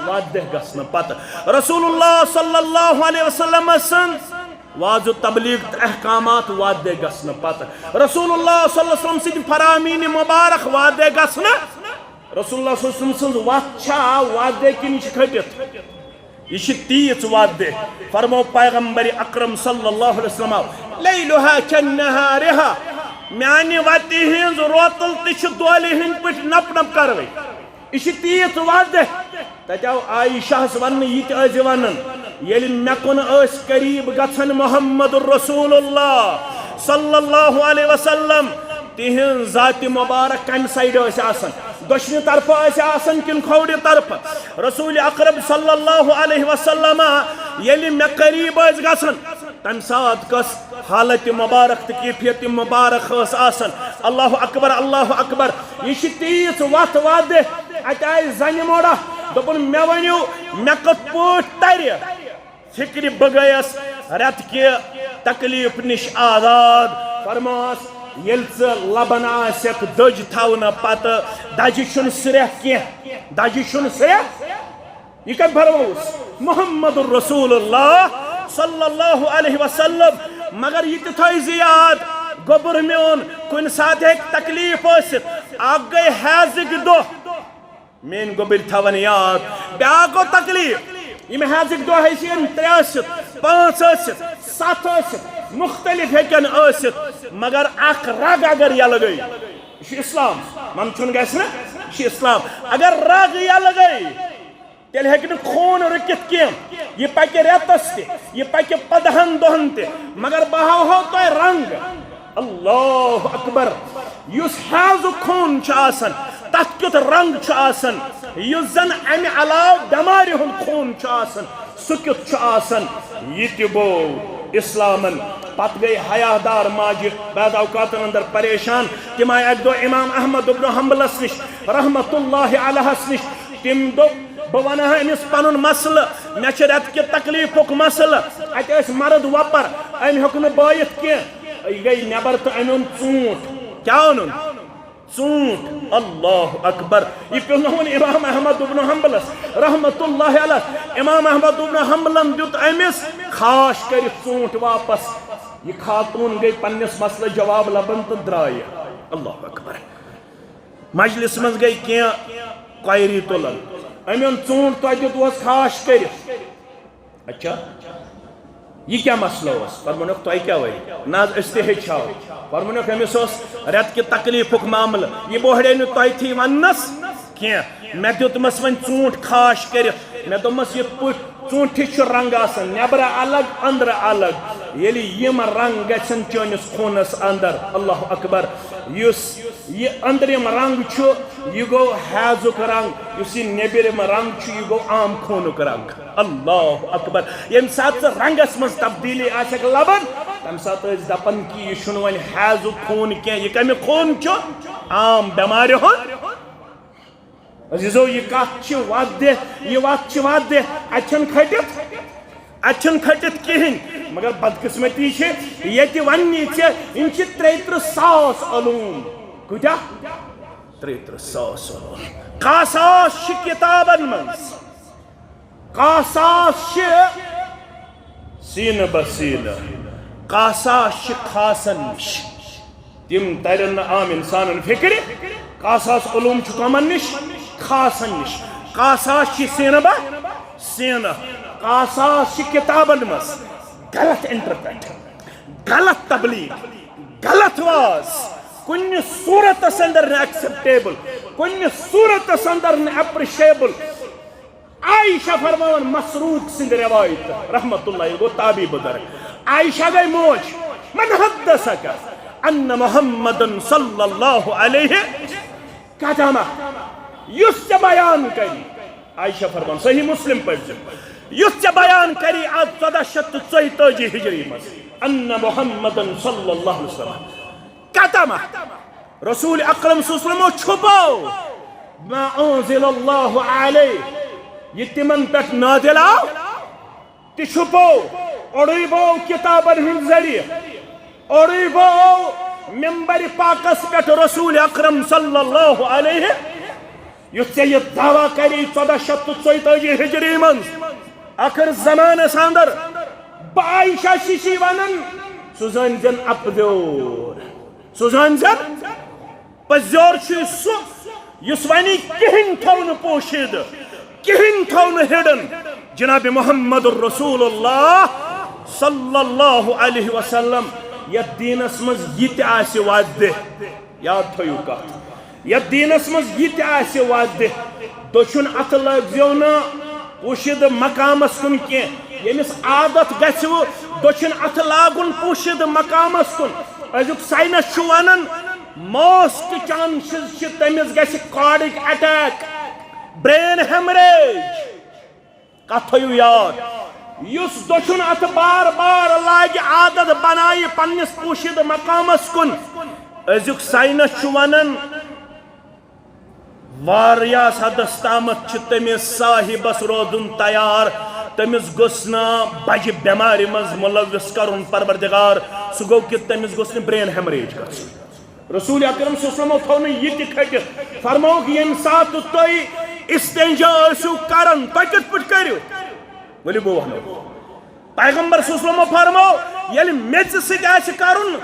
وعدے گسن پتہ رسول اللہ صلی اللہ علیہ وسلم سنز واضح تبلیغ احکامات وعدے گسن پتہ رسول اللہ صلی اللہ علیہ وسلم سنز فرامین مبارک وعدے گسن رسول اللہ صلی اللہ علیہ وسلم سنز وعدچا وعدے کی نیچ کھٹت یہ تیز وعدے فرمو پیغمبر اکرم صلی اللہ علیہ وسلم لیلوہا کنہارہا میانی وعدی ہنز روتل تیش دولی ہنز پٹ نپ نپ کروئی یہ تیز وعدے تجاو عائشہ سوان یہ تیز ونن یلی مکن اس قریب گھن محمد الرسول اللہ صلی اللہ علیہ وسلم تہن ذات مبارک کم سائڈ اس آسن دشنی طرف اس آسن کن کھوڑی طرف رسول اکرم صلی اللہ علیہ وسلم یلی میں قریب اس گھن تم سات کس حالت مبارک تکیفیت مبارک اس آسن اللہ اکبر یہ تیز وقت وعدے اتائی زنی موڑا دپن میں ونیو میں کت پوٹ تری فکر بگیس رت کے تکلیف نش آزاد فرماس یلچ لبن آسک دج تھونا پتہ دجی چھن سرح کی دجی چھن سرح یہ کم فرموس محمد الرسول اللہ صلی اللہ علیہ وسلم مگر یہ تھوئی زیاد گبر میون کن ساتھ ایک تکلیف ہوست آگ گئی حیزک دو مین گبر تھون یاد بیاگو تکلیف یہ حیزک دو حیثین 3 5 7 مختلف ہیکن آست مگر اخ رگ اگر یل گئی یہ اسلام من چھن گیس نا یہ اسلام اگر رگ یل گئی تیل ہیکن خون رکت کیم یہ پکہ ریتس تے یہ پکہ 15 دہن تے مگر بہاو ہو تو رنگ اللہ اکبر یس حاض خون آسن تت کت رنگ آسن یس زن امی علاو دماری ہن خون آسن سکت آسن یہ تبو اسلامن پت گئی حیادار ماجہ بعد اوقات اندر پریشان تم آئی اک دو امام احمد بن حنبلس نش رحمت اللہ علیہ نش تم دو بہ ونہ امس پن مسئلہ مے چھ رت کہ تکلیفک مسئلہ ات مرد وپر ام ہیوک نہ بٲیِتھ کینٛہہ یہ گئی نیبر تو ام اون ژوٗنٛٹھ کیا اونُن ژوٗنٛٹھ اللہ اکبر یہ پیو نہ ون امام احمد بن حنبلس رحمت اللہ علیہ امام احمد بن حنبلن دیت امس خاش کرت ژوٗنٛٹھ واپس یہ خاتون گئی پنس مسئلہ جواب لبن تو درائے اللہ اکبر مجلس مز گئی کینٛہہ قایری تلن امیون ژوٗنٛٹھ تو دیت خاش کرت اچھا یہ کیا مسئلہ اس فرمونک تو کیا ہوئی ناز استحچاو فرمونک امس رت کے تکلیفک معاملہ یہ بوہڑے نو تو تھی ونس کیا میں دیتمس ون ژوٗنٛٹھ خاش کرت میں دومس یہ پٹ ژوٗنٛٹھس چھ رنگ آسان نیبر الگ اندر الگ یلی یم رنگ گژھن چٲنِس خوٗنس اندر اللہ اکبر یس یہ اندرم رنگ چھ یہ گو حیضک رنگ یس یہ نیبرم رنگ چھ یہ گو عام خوٗنک رنگ اللہ اکبر یم سات رنگس مز تبدیلی آسک لبن تم سات دپن کہ یہ چھُنہٕ وۄنۍ حیضک خوٗن کینٛہہ یہ کمہِ خوٗن چھُ عام بیمارِ ہُنٛد عزیزو یہ کت وعدے یہ وقت وعدے اتھن کھٹت کہین مگر بدقسمتی یہ ونی یم 33,000 علوم کتیا 33,000 علوم قاساس کتابن مز قاساس سین بسین قاساس خاصن نش تم ترن عام انسان فکر قاساس علوم کمن نش خاصن نش قاساس سینہ سینہ قاساس کتابن مز غلط انٹرپریٹ غلط تبلیغ غلط واز کن صورت اندر ایکسپٹیبل کن صورت اندر اپریشیبل عائشہ فرمان مسروق سند روایت رحمت اللہ گو تابی بزرگ عائشہ گئی موج من حدثک ان محمد صلی اللہ علیہ قدمہ یس بیان کری عائشہ فرمان صحیح مسلم پڑھ یس بیان کری آج 1443 ہجری مز ان محمد صلی اللہ علیہ وسلم قدمہ رسول اکرم صلی اللہ علیہ وسلم چھپو ما انزل اللہ علیہ یہ تمن پہ نازل آو تی چھپو اڑی بو کتابن ہند ذریعہ اڑی بو ممبر پاکس پہ رسول اکرم صلی اللہ علیہ یُتھ ژےٚ یہ دعویٰ کری 1444 ہجری من آخر زمانس اندر عائشہ ششی ونن سُہ زٲنۍ زن اپدیور سُہ زٲنۍ زن پزیور چھُ سُہ یُس ونی کہین تھو نہٕ پوشیدٕ کہین تھو نہٕ ہڈن جناب محمد رسول اللہ صلی اللہ علیہ وسلم یتھ دینس مز یہ تہِ آسہِ واضح یاد تھٲیِو کتھ یتھ دینس مز یہ تہِ آسہِ واضح دۄچھُن اتھٕ لٲگزیو نہٕ پوشیدٕ مقامس کُن کینٛہہ ییٚمِس عادت گژھِوٕ دۄچھُن اتھٕ لاگُن پوشیدٕ مقامس کُن أزیُک ساینس چھُ ونان موسٹ چانسز چھِ تٔمِس گژھِ کارڈِک اٹیک برین ہیمریج کتھ تھٲیِو یاد یُس دۄچھُن اتھٕ بار بار لاگہِ عادت بنایہِ پننِس پوشیدٕ مقامس کُن أزیُک ساینس چھُ ونان واریاہس حدس تامتھ چھُ تٔمِس صاحبس روزُن تیار تٔمِس گوٚژھ نہٕ بجہِ بٮ۪مارِ منٛز مُلوث کرُن پروردگار سُہ گوٚو کہِ تٔمِس گوٚژھ نہٕ برین ہیمریج گژھُن رسول اکرم صلی اللہ علیہ وسلم تھوٚو نہٕ یہِ تہِ کھٔٹِتھ فرمووُکھ ییٚمہِ ساتہٕ تُہۍ استنجا ٲسِو کران تُہۍ کِتھ پٲٹھۍ کٔرِو ؤلِو بہٕ وَنو پیغمبر صلی اللہ علیہ وسلم فرموو ییٚلہِ میٚژِ سۭتۍ آسہِ کرُن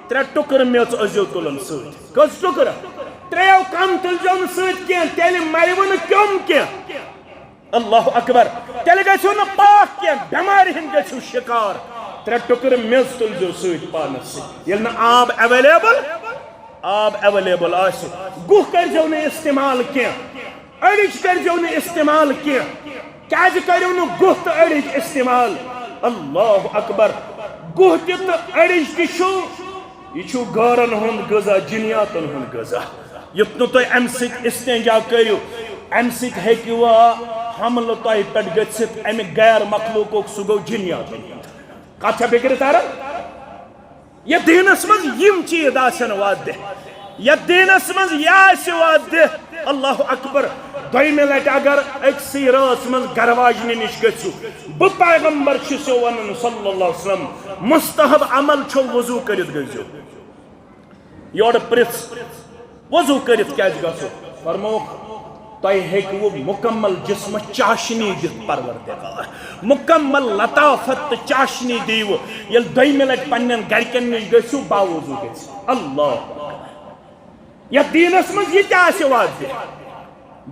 3 ٹُکرٕ میٚژ ٲسۍزیو تُلان سۭتۍ کٔژ ٹُکرٕ 3 کم تُلزیو نہٕ سۭتۍ کینٛہہ تیٚلہِ مَرِوٕ نہٕ کیوٚم کینٛہہ اللہ اکبر تیٚلہِ گژھِو نہٕ پاک کینٛہہ بٮ۪مارِ ہٕنٛدۍ گژھِو شِکار 3 ٹُکرٕ میٚژ تُلزیو سۭتۍ پانس سۭتۍ ییٚلہِ نہٕ آب ایویلیبل آسہِ گُہہ کٔرزیو نہٕ استعمال کینٛہہ أڑِج کٔرزیو نہٕ استعمال کینٛہہ کیازِ کٔرِو نہٕ گُہہ تہٕ أڑِج استعمال اللہ اکبر گُہہ تہِ تہٕ أڑِج تہِ چھُ یہ چھُ گارن ہُنٛد غذا جِنیاتن ہُنٛد غذا یُتھ نہٕ تُہۍ امہِ سۭتۍ استنجا کٔرِو امہِ سۭتۍ ہیٚکِوٕ حملہٕ تۄہہِ پٮ۪ٹھ گٔژھِتھ امہِ غیر مخلوٗقُک سُہ گوٚو جِنیاتن ہُنٛد کتھ چھا فِکرِ تران یتھ دیٖنس منٛز یِم چیٖز آسن واضح یتھ دیٖنس منٛز یہِ آسہِ واضح اللہ اکبر دوٚیمہِ لٹہِ اگر أکسٕے رٲژ منٛز گرواجنہِ نِش گٔژھِو بہٕ پیغمبر چھُسو ونان صلی اللہ علیہ وسلم مستحب عمل چھُ وضوٗ کٔرِتھ گٔژھِو یورٕ پرٛژھ وضوٗ کٔرِتھ کیازِ گژھو فرمووُکھ تۄہہِ ہیٚکِوٕ مُکمل جسمس چاشنی دِتھ پروردگار مُکمل لطافت تہٕ چاشنی دِیِوٕ ییٚلہِ دوٚیمہِ لٹہِ پننٮ۪ن گرِکٮ۪ن نِش گٔژھِو باوضوٗ گژھِ اللہ یتھ دیٖنس منٛز یہِ تہِ آسہِ واضح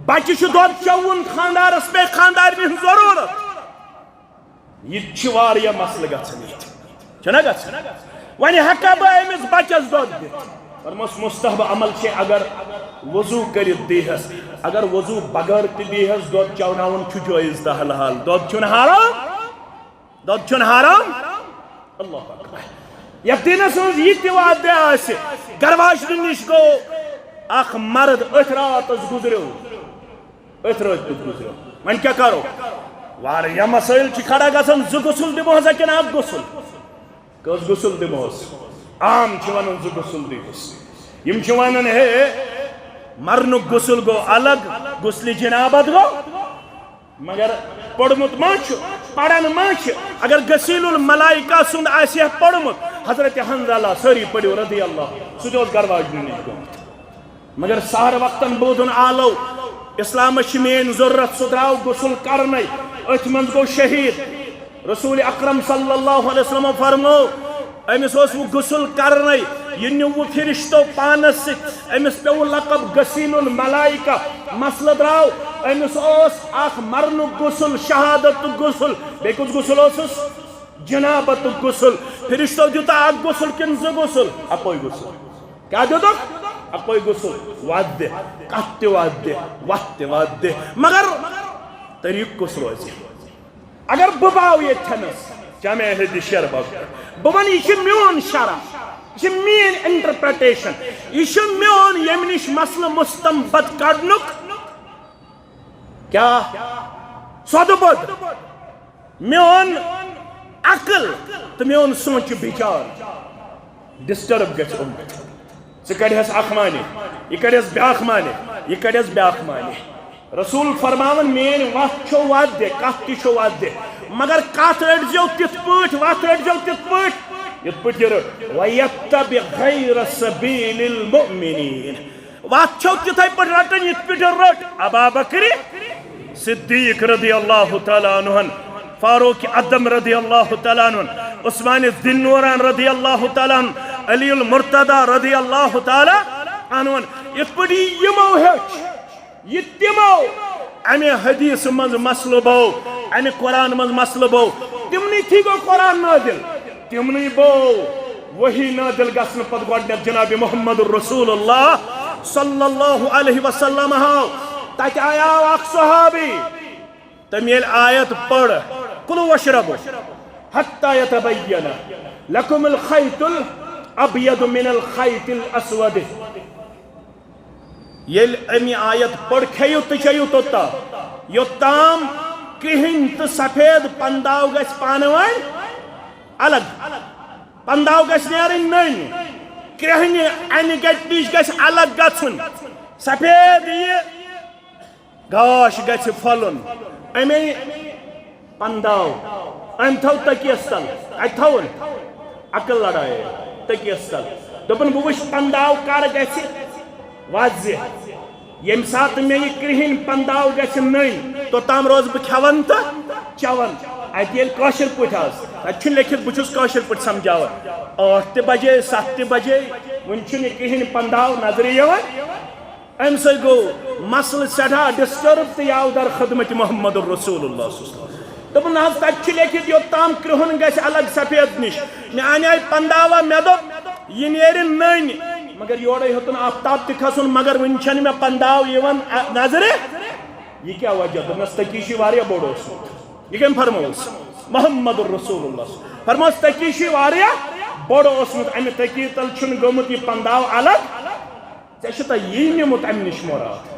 بچہِ چھُ دۄد چوُن خاندارس پیٚیہِ خاندارنہِ ہٕنٛز ضروٗرت یہِ تہِ چھُ واریاہ مسلہٕ گژھان ییٚتہِ چھُنہ گژھان وۄنۍ ہٮ۪کا بہٕ أمِس بچس دۄد دِتھ فرموس مستحب عمل چھِ اگر وضوٗ کٔرِتھ دیٖہس اگر وضوٗ بغٲر تہِ دیٖہس دۄد چاوناوُن چھُ جٲیز تہٕ حلحال دۄد چھُنہٕ حرام اللہ اکبر یتھ دیٖنس منٛز یہِ تہِ واضح آسہِ گرواجنہِ نِش گوٚو اکھ مرد أتھۍ راتس گُزریو وۄنۍ کیٛاہ کرو واریاہ مسٲیل چھِ کھڑا گژھان 2 غسل دِموہسا کِنہٕ 1 غسل کٔژ غسل دِموہس عام چھِ ونان 2 غسل دِیٖہُس یِم چھِ ونان ہے مرنُک غسل گوٚو الگ غسلِ جنابت گوٚو مگر پوٚرمُت ما چھُ پران ما چھِ اگر غسیل الملائکہ سُنٛد آسہِ ہا پوٚرمُت حضرت حنزلہ سٲری پٔرِو رضی اللہ سُہ تہِ اوس گرواجنہِ نِش گوٚمُت مگر سہر وقتن بوٗزُن آلو اسلامس چھِ میٲنۍ ضروٗرت سُہ درٛاو غسل کرنے أتھۍ منٛز گوٚو شہیٖد رسول اکرم صلی اللہ علیہ وسلم فرموو أمِس اوس وۄنۍ غسل کرنے یہِ نیوٗوٕ فرشتو پانس سۭتۍ أمِس پیوٚو لقب غسیل الملائکہ مسلہٕ درٛاو أمِس اوس اکھ مرنُک غسل شہادتُک غسل بیٚیہِ کُس غسل اوسُس جنابتُک غسل فرشتو دیُتا 1 غسل کِنہٕ 2 غسل اَکوے غسل کیٛاہ دیُتُکھ اَکوے غسل واضح کتھ تہِ واضح وتھ تہِ واضح مگر طریٖقہٕ کُس روزِ اگر بہٕ باو ییٚتھٮ۪نس جامع حدیث شربہ بہٕ ونہٕ یہِ چھُ میون شرح یہِ چھِ میٲنۍ انٹرپریٹیشن یہِ چھُ میون ییٚمہِ نِش مسلہٕ مستنبط کڑنُک کیٛاہ سودٕ بود میون عقل تہٕ میون سونٛچہِ بِچار ڈسٹرب گژھِ ژٕ کڑہس اکھ معنی یہِ کڑہس بیٛاکھ معنی یہ کڑیس بیاکھ معنی رسول فرماون مین وقت چھو وات دے کت تی چھو وات دے مگر کت رٹزو تت پٹ وقت رٹزو تت پٹ یت پٹ یہ رٹ وَيَتَّبِعْ غَيْرَ سَبِيلِ الْمُؤْمِنِينَ وات چھو تتھائی پٹ رٹن یت پٹ رٹ ابا بکر صدیق رضی اللہ تعالیٰ عنہ فاروق اعظم رضی اللہ تعالیٰ عنہ عثمان ذی-النورین رضی اللہ تعالیٰ عنہ علی المرتضی رضی اللہ تعالیٰ عنہ یت پٹ یمو ہچ یہ تمو امی حدیث مز مسئلہ بو امی قرآن مز مسئلہ بو تمنی تھی گو قرآن نازل تمنی بو وہی نازل گسن پت گوڑنیت جناب محمد رسول اللہ صلی اللہ علیہ وسلم ہاو تاکہ آیا اخ صحابی تمیل آیت پڑھ کلو وشربو حتی یتبین لکم الخیط الابید من الخیط الاسود یل امی آیت پڑھ کھیو تچیو توتا یوتام کہن تو سفید پنداو گس پانوائن الگ پنداو گس نیرن نین کہن این گٹیش گس الگ گسن سفید یہ گاش گس پھلن امی پنداو ام تھو تکیستل اتھون عقل لڑائے تکیستل دپن بوش پنداو کار گس واضح یم سات میں یہ کرہن پنداو گس نین تو تام روز بہ کھیون تو چون ات یل کاشر پٹ آس ات لکھت بچس کاشر پٹ سمجھاون 8 بجے 7 بجے ون کرہن پنداو نظر یوان ام سے گو مسئلہ سٹھا ڈسٹرب تو آو در خدمت محمد رسول اللہ صلی اللہ علیہ وسلم دپن حض تت لکھت یوتام کرہن گس الگ سفید نش مے آنے پنداوا مے دپ یہ نیرن نین مگر یوڑے ہوتن آفتاب تہ کھسن مگر ون چھن میں پنداو یوان نظر یہ کیا وجہ دپنس تکیشی واریا بوڑ اوسمت یہ کم فرموس محمد رسول اللہ فرموس تکیشی واریا بوڑ اوسمت امہ تکی تل چھن گومت یہ پنداو الگ ژےٚ چھُتھا یی نِمُت امہ نش مراد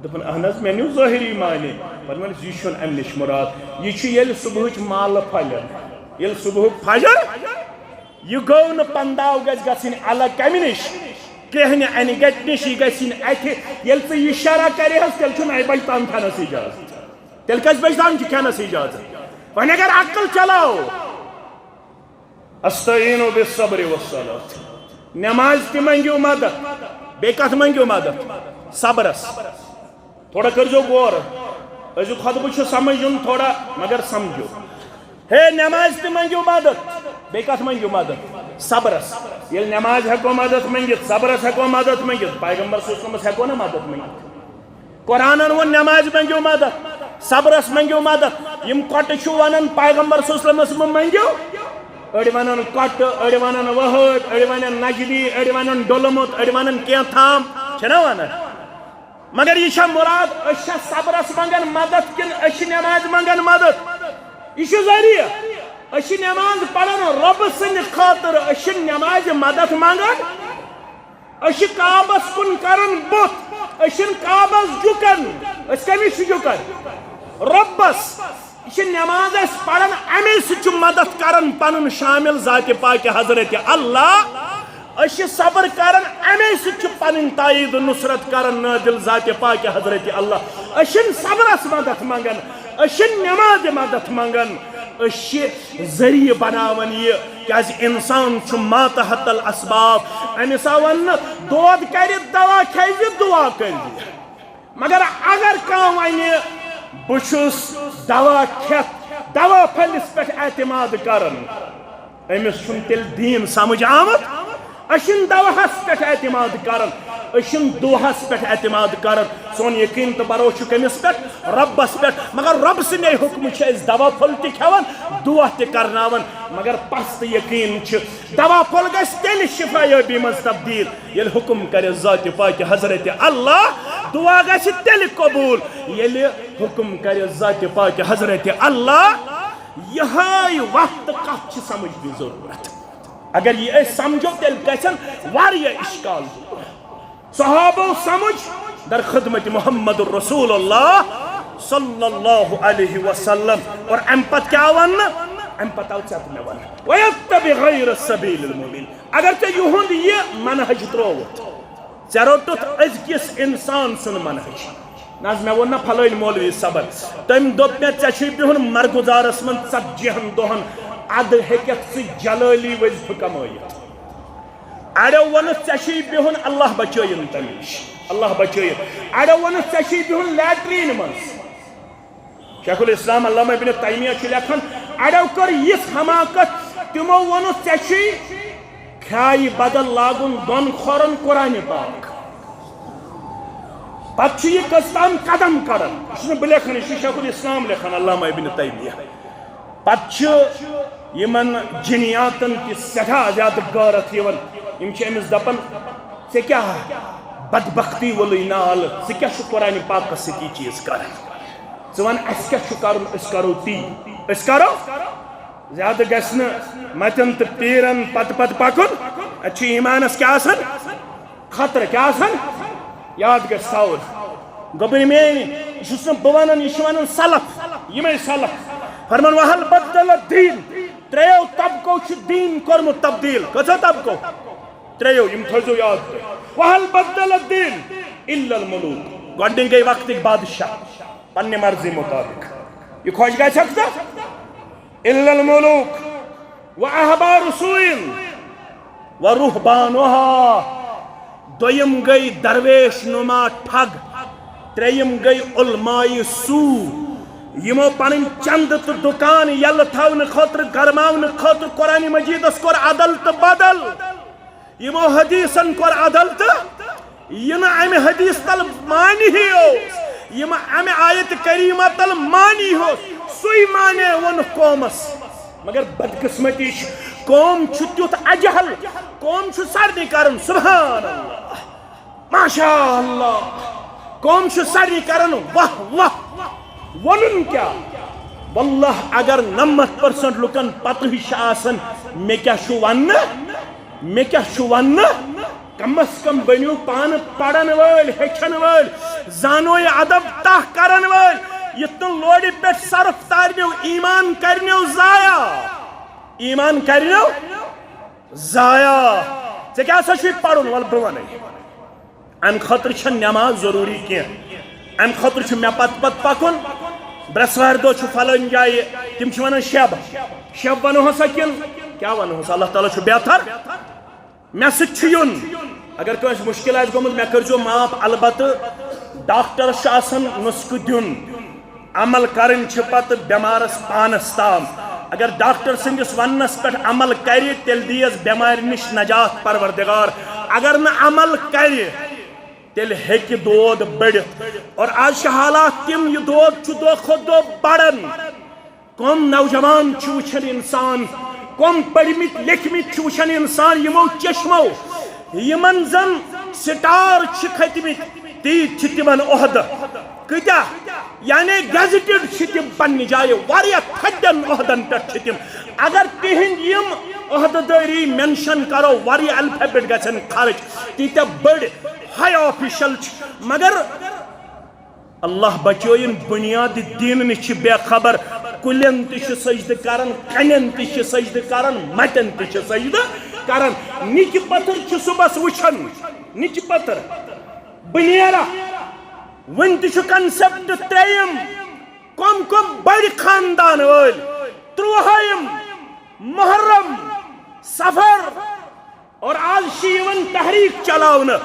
دپن اہن حظ مےٚ نیو ظٲہری معنی فرموس یہ چھُنہٕ امہ نش مراد یہ چھُ ییٚلہِ صبحٕچ مالہٕ پھلن ییٚلہِ صبحُک فجر یہ گو نا پنداو گس گسن الگ کم نش کہن ان گٹ نش یہ گسن ات یل ژٕ یہ شرح کری حس تیل چھ 9 بجے تام کھنس اجازت تیل کس بجے تام کھنس اجازت وۄنۍ اگر عقل چلاو استعینوا بالصبر والصلاة نماز تہ منگیو مدد بیٚیہِ کتھ منگیو مدد صبرس تھوڑا کرزو غور أزیُک خطبہٕ چھُ سمجھُن تھوڑا مگر سمجھو ہے نماز تہ منگیو مدد بیٚیہِ کتھ منگیو مدد صبرس ییٚلہِ نماز ہیٚکو مدد منگِتھ صبرس ہیٚکو مدد منگِتھ پیغمبر صلی اللہ علیہ وسلمس ہیٚکو نا مدد منگِتھ قرآنن ووٚن نماز منگیو مدد صبرس منگیو مدد یم کۄٹہٕ چھُ ونان پیغمبر صلی اللہ علیہ وسلمس منگیو أڑۍ ونان کۄٹہٕ أڑۍ ونان وہٲٹۍ أڑۍ ونان نجدی أڑۍ ونان ڈوٚلمُت أڑۍ ونان کینٛہہ تھام چھنا ونان مگر یہ چھا مراد أسۍ چھا صبرس منگان مدد کِنہٕ أسۍ چھِ نماز منگان مدد یہ چھُ ذریعہ أسۍ نماز پڑھان رب سٕنٛدِ خاطر أسۍ نماز مدد منگان أسۍ کعبس کُن کران بُتھ أسۍ کعبس جُکان أسۍ کٔمِس چھِ جُکان رۄبس یہ نماز أسۍ پڑھان امی سۭتۍ مدد کران پنُن شامل ذاتِ پاکہِ حضرت اللہ أسۍ صبر کران امی سۭتۍ پنٕنۍ تایید نصرت کران نادل ذاتِ پاکہِ حضرت اللہ أسۍ صبرس مدد منگان أسۍ نماز مدد منگان أسۍ ذریعہ بناون یہ کیاز انسان چھُ ماتحت الاسباب أمِس آو وننہٕ دود کرِ دوا کھیزِ دعا کٔرزِ مگر اگر کانٛہہ ونہِ بہٕ چھُس دوا کھٮ۪تھ دوا پھلِس پٮ۪ٹھ اعتماد کران أمِس چھُنہٕ تیٚلہِ دیٖن سمجھ آمُت أسۍ چھِنہٕ دواہس پٮ۪ٹھ اعتماد کران أسۍ چھِنہٕ دۄہس پٮ۪ٹھ اعتماد کران سون یقین تہٕ بروس چھُ کٔمِس پٮ۪ٹھ رۄبس پٮ۪ٹھ مگر رۄب سٕنٛدے حُکمہٕ چھِ أسۍ دوا پھوٚل تہِ کھٮ۪وان دۄہ تہِ کرناوان مگر پستہٕ یقین چھُ دوا پھوٚل گژھِ تیٚلہِ شفا یٲبی منٛز تبدیل ییٚلہِ حُکم کرِ ذاتِ پاکہِ حضرت اللہ دعا گژھِ تیٚلہِ قبوٗل ییٚلہِ حُکم کرِ ذاتِ پاکہِ حضرت اللہ یِہے وقت کتھ چھِ سمجھنٕچ ضروٗرت اگر یہ أسۍ سمجھو تیٚلہِ گژھن واریاہ اشکال صحابو سمجھ در خدمت محمد رسول اللہ صلی اللہ علیہ وسلم اور ام پت کیا ون ام پت آو چاہت میں ون وَيَتَّبِعْ غَيْرَ سَبِيلِ الْمُؤْمِنِينَ اگر تے یہند یہ منہج تروت ژے روٚٹُتھ أزکِس اِنسان سُنٛد منہج نہ حظ مےٚ ووٚن نا پھلٲنۍ مولوی صبر تٔمۍ دوٚپ مےٚ ژےٚ چھُے بِہُن مرگُزارس منٛز 40 دۄہن اَدٕ ہیٚکٮ۪کھ ژٕ جلٲلی وظیفہٕ کمٲیِتھ اَڑیو ووٚنُکھ ژےٚ چھُے بِہُن اللہ بچٲیِن تَمہِ نِش اللہ بچٲیِن اَڑیو ووٚنُکھ ژےٚ چھُے بِہُن لیٹریٖن منٛز شیخ الاسلام علامہ ابن تیمیہ چھُ لیکھان اَڑیو کٔر یِژھ حماقت تِمو ووٚنُکھ ژےٚ چھُے کھیٛایہِ بدل لاگُن دۄن کھۄرن قرآنہِ پاک پتہٕ چھُ یہِ کٔژ تام قدم کران یہِ چھُنہٕ بہٕ لیکھان یہِ چھُ شیخ الاسلام لیکھان علامہ ابن تیمیہ پتہٕ چھُ یِمن جِنیاتن تہِ سٮ۪ٹھاہ زیادٕ غٲرت یِوان یِم چھِ أمِس دپان ژےٚ کیٛاہ بدبختی وولٕے نال ژٕ کیٛاہ چھُکھ قرآنہِ پاکس سۭتۍ یہِ چیٖز کران ژٕ وَن اَسہِ کیٛاہ چھُ کرُن أسۍ کرو تی أسۍ کرو زیادٕ گژھِ نہٕ متٮ۪ن تہٕ پیٖرن پتہٕ پتہٕ پکُن اَتہِ چھُ ایٖمانس کیٛاہ آسان خطرٕ کیٛاہ آسان یاد گژھِ تھاوُن گوٚبُر میٛانہِ یہِ چھُس نہٕ بہٕ وَنان یہِ چھُ وَنان سلف یِمے سلف فرمان وحل بدل الدین ترٛیو طبقو چھُ دیٖن کوٚرمُت تبدیٖل کٔژو طبقو ترٛیو یِم تھٲیزیو یاد تُہۍ وحل بدل الدین الا الملوک گۄڈنِکۍ گٔے وقتٕکۍ بادشاہ پننہِ مرضی مطابق یہِ خۄش گژھٮ۪کھ ژٕ الا الملوک واحبار سوء ورهبانها دویم گئی درویش نما ٹھگ تریم گئی علماء سو یمو پنن چند تو دکان یل تھاون خاطر گرماون خاطر قرآن مجیدس کور عدل تو بدل یمو حدیثن کور عدل تو یم ام حدیث تل مانی ہو یم ام آیت کریمہ تل مانی ہو سوی مانے ون قومس مگر بدقسمتی قوم چھُ تیُتھ اجہل قوم چھُ سارنٕے کران سبحان اللہ ماشاء اللہ قوم چھُ سارنٕے کران واہ واہ وَنُن کیٛاہ واللہ اگر 90% لُکن پتہٕ چھِ آسان مےٚ کیٛاہ چھُ وَننہٕ کم از کم بنیو پانہٕ پرن وٲلۍ ہیٚچھن وٲلۍ زانوے ادب تاہ کرن وٲلۍ یِتھ نہٕ لورِ پٮ۪ٹھ صرف تارنیو ایمان کرنیو ضایع ایمان کرنیو ضایع ژےٚ کیٛاہ سا چھُے پرُن وَلہٕ بہٕ وَنَے امہِ خٲطرٕ چھےٚ نٮ۪ماز ضروٗری کینٛہہ امہِ خٲطرٕ چھُ مےٚ پتہٕ پکُن برٛٮ۪سوارِ دۄہ چھُ فلٲنۍ جایہِ تِم چھِ ونان شب ونو ہسا کِنہٕ کیٛاہ ونو ہسا اللہ تعالیٰ چھُ بہتر مےٚ سۭتۍ چھُ یُن اگر کٲنٛسہِ مُشکِل آسہِ گوٚمُت مےٚ کٔرۍزیو معاف البتہٕ ڈاکٹرس چھُ آسان نُسخہٕ دیُن عمل کرٕنۍ چھِ پتہٕ بٮ۪مارس پانس تام اگر ڈاکٹر سٕنٛدِس وننس پٮ۪ٹھ عمل کرِ تیٚلہِ دِیس بٮ۪مارِ نِش نجات پروردگار اگر نہٕ عمل کرِ تیٚلہِ ہیٚکہِ دود بٔڑِتھ اور آز چھِ حالات تِم یہِ دود چھُ دۄہ کھۄتہٕ دۄہ بڑان کم نوجوان چھِ وٕچھان انسان کم پٔرمٕتۍ لیکھمٕتۍ چھِ وٕچھان انسان یِمو چشمو یِمن زن سٹار چھِ کھٔتمٕتۍ تیٖتۍ چھِ تِمن عہدٕ کۭتیاہ یعنی گیزٹڈ چھِ تِم پننہِ جایہِ واریاہ تھدٮ۪ن عہدن پٮ۪ٹھ چھِ تِم اگر تِہنٛدۍ یِم عہدٕ دٲری مینشن کرو واریاہ الفابیٹ گژھن خرچ تیٖتیاہ بٔڑۍ ہاے آفیشل چھِ مگر اللہ بچٲیِن بُنیادِ دیٖن نِش چھِ بے خبر کُلٮ۪ن تہِ چھِ سجدٕ کران کنٮ۪ن تہِ چھِ سجدٕ کران مٹٮ۪ن تہِ چھِ سجدٕ کران نِچہِ پتھر چھِ صبحس وٕچھان نِچہِ پتھر بہٕ نیرا وٕنہِ تہِ چھُ کنسپٹ ترٛیٚیِم کم بڑِ خاندان وٲلۍ 30 محرم سفر اور آز چھِ یِوان تحریٖک چلاونہٕ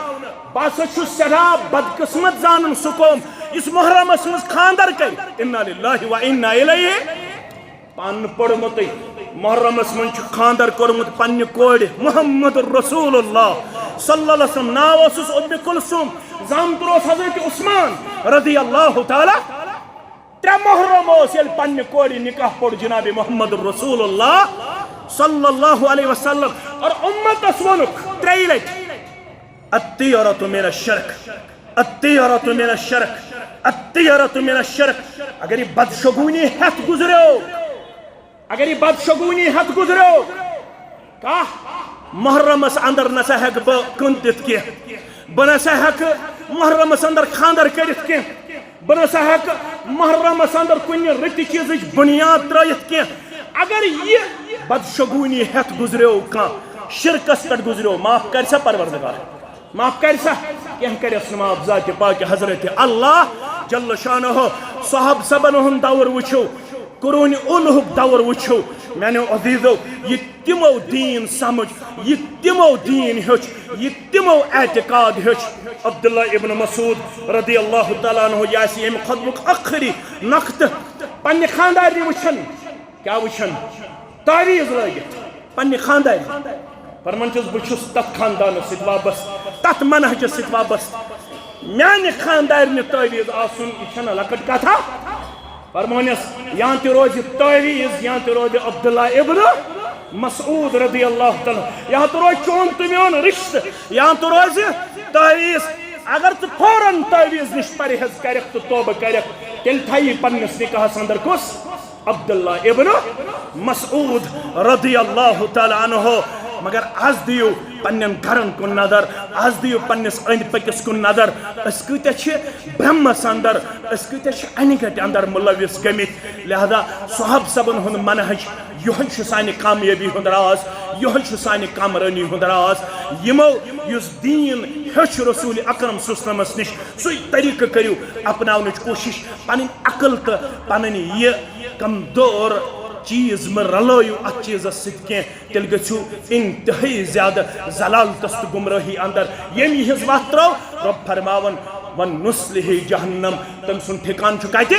بہٕ ہسا چھُس سٮ۪ٹھاہ بدقسمت زانان سُہ قوم یُس محرمس منٛز خاندر کرِ انا للہ و انا الیہ پانہٕ پوٚرمُتٕے محرمس منٛز چھُ خاندر کوٚرمُت پننہِ کورِ محمد رسول اللہ صلی اللہ علیہ وسلم ناو اوسُس ام کلثوم زامتُر اوس حضرت عثمان رضی اللہ تعالیٰ 3 محرم اوس ییٚلہِ پننہِ کورِ نکاح پوٚر جناب محمد رسول اللہ صلی اللہ علیہ وسلم اور اُمتس ووٚنُکھ 3 لٹہِ الطیرۃ من الشرک الطیرۃ من الشرک الطیرۃ من الشرک اگر یہ بدشگونی ہتھ گزریو کہاہ محرمس اندر نسا ہیک بہ کٕنتِتھ کینٛہہ بہ نسا ہیک محرمس اندر خاندر کٔرِتھ کینٛہہ بہ نسا ہیک محرمس اندر کُنہِ رٕتہِ چیٖزٕچ بُنیاد ترٲیِتھ کینٛہہ اگر یہ بدشگونی ہتھ گزریو کانٛہہ شرکس پٮ۪ٹھ گزریو معاف کرِ سا پروردگار معاف کر سا کیا کرس معاف ذات پاک حضرت اللہ جل شانہ صحاب سبن ہن دور وچھو قرون اولہک دور وچھو میانو عزیزو یہ تمو دین سمجھ یہ تمو دین ہچ یہ تمو اعتقاد ہچ عبداللہ ابن مسعود رضی اللہ تعالیٰ عنہ یاسی ام خطبک اخری نقط پنی خانداری وچھن کیا وچھن تعویز لگت پنی خانداری فرمان چیز بچھس تت خاندان ست وابست تت منہج ست وابست میانی خاندار نے تعویز آسن یہ چھنا لکٹ کا تھا فرمانس یہاں تی روزی تعویز یہاں تی روزی عبداللہ ابن مسعود رضی اللہ تعالیٰ یہاں تی روزی چون تمیون رشت یہاں تی روزی تعویز اگر تو فوراً تعویز نش پرہز کرک تو توبہ کرک تیل تھائی پنس نکاح سندر کس عبداللہ ابن مسعود رضی اللہ تعالیٰ عنہ مگر آز دیو پنن گھرن کن نظر آز دیو پنس اند پکس کن نظر اس کتے چھے برہمس اندر اس کتے چھے انگٹ اندر ملوث گمت لہذا صحاب سبن ہن منہج یہن چھو سانی کامیابی ہند راز یہن چھو سانی کامرانی ہند راز یمو یس دین ہچ رسول اکرم صلی اللہ علیہ وسلم نش سوی طریقہ کریو اپناونچ کوشش پنن عقل تو پنن یہ کمزور چیز میں رلویو ات چیز ستکیں تیل گچھو انتہائی زیادہ زلال تست گمراہی اندر یمی ہز وقت رو رب فرماون ون نسلہ جہنم تم سن ٹھکان چکاتے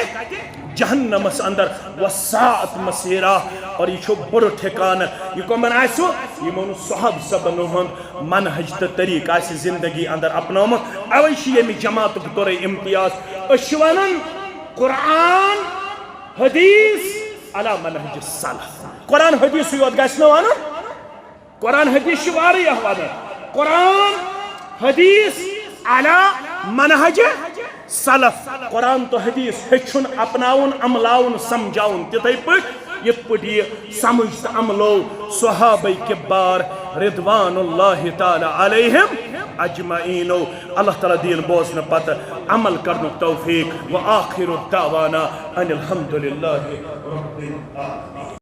جہنم اس اندر وساعت مسیرہ اور یہ چھو بڑو ٹھکان یہ کو من آئیسو یہ منو صحب سبنو ہند منحج تا طریق آئیسی زندگی اندر اپناوم اوشی یمی جماعت بطور امتیاز اشوانن قرآن حدیث على منهج السلف قرآن حدیث یوت گژھنو ونن قرآن حدیث چھ واریاہ ونن قرآن حدیث على منهج سلف قرآن تو حدیث ہچن اپناون عملاون سمجھاون تتھے پٹ یت پٹ یہ سمجھ تو عملو صحابہ کبار رضوان اللہ تعالی علیہم اجمعین اللہ تعالی دین بوزن پتہ عمل کرن توفیق و آخر دعوانا ان الحمدللہ رب العالمین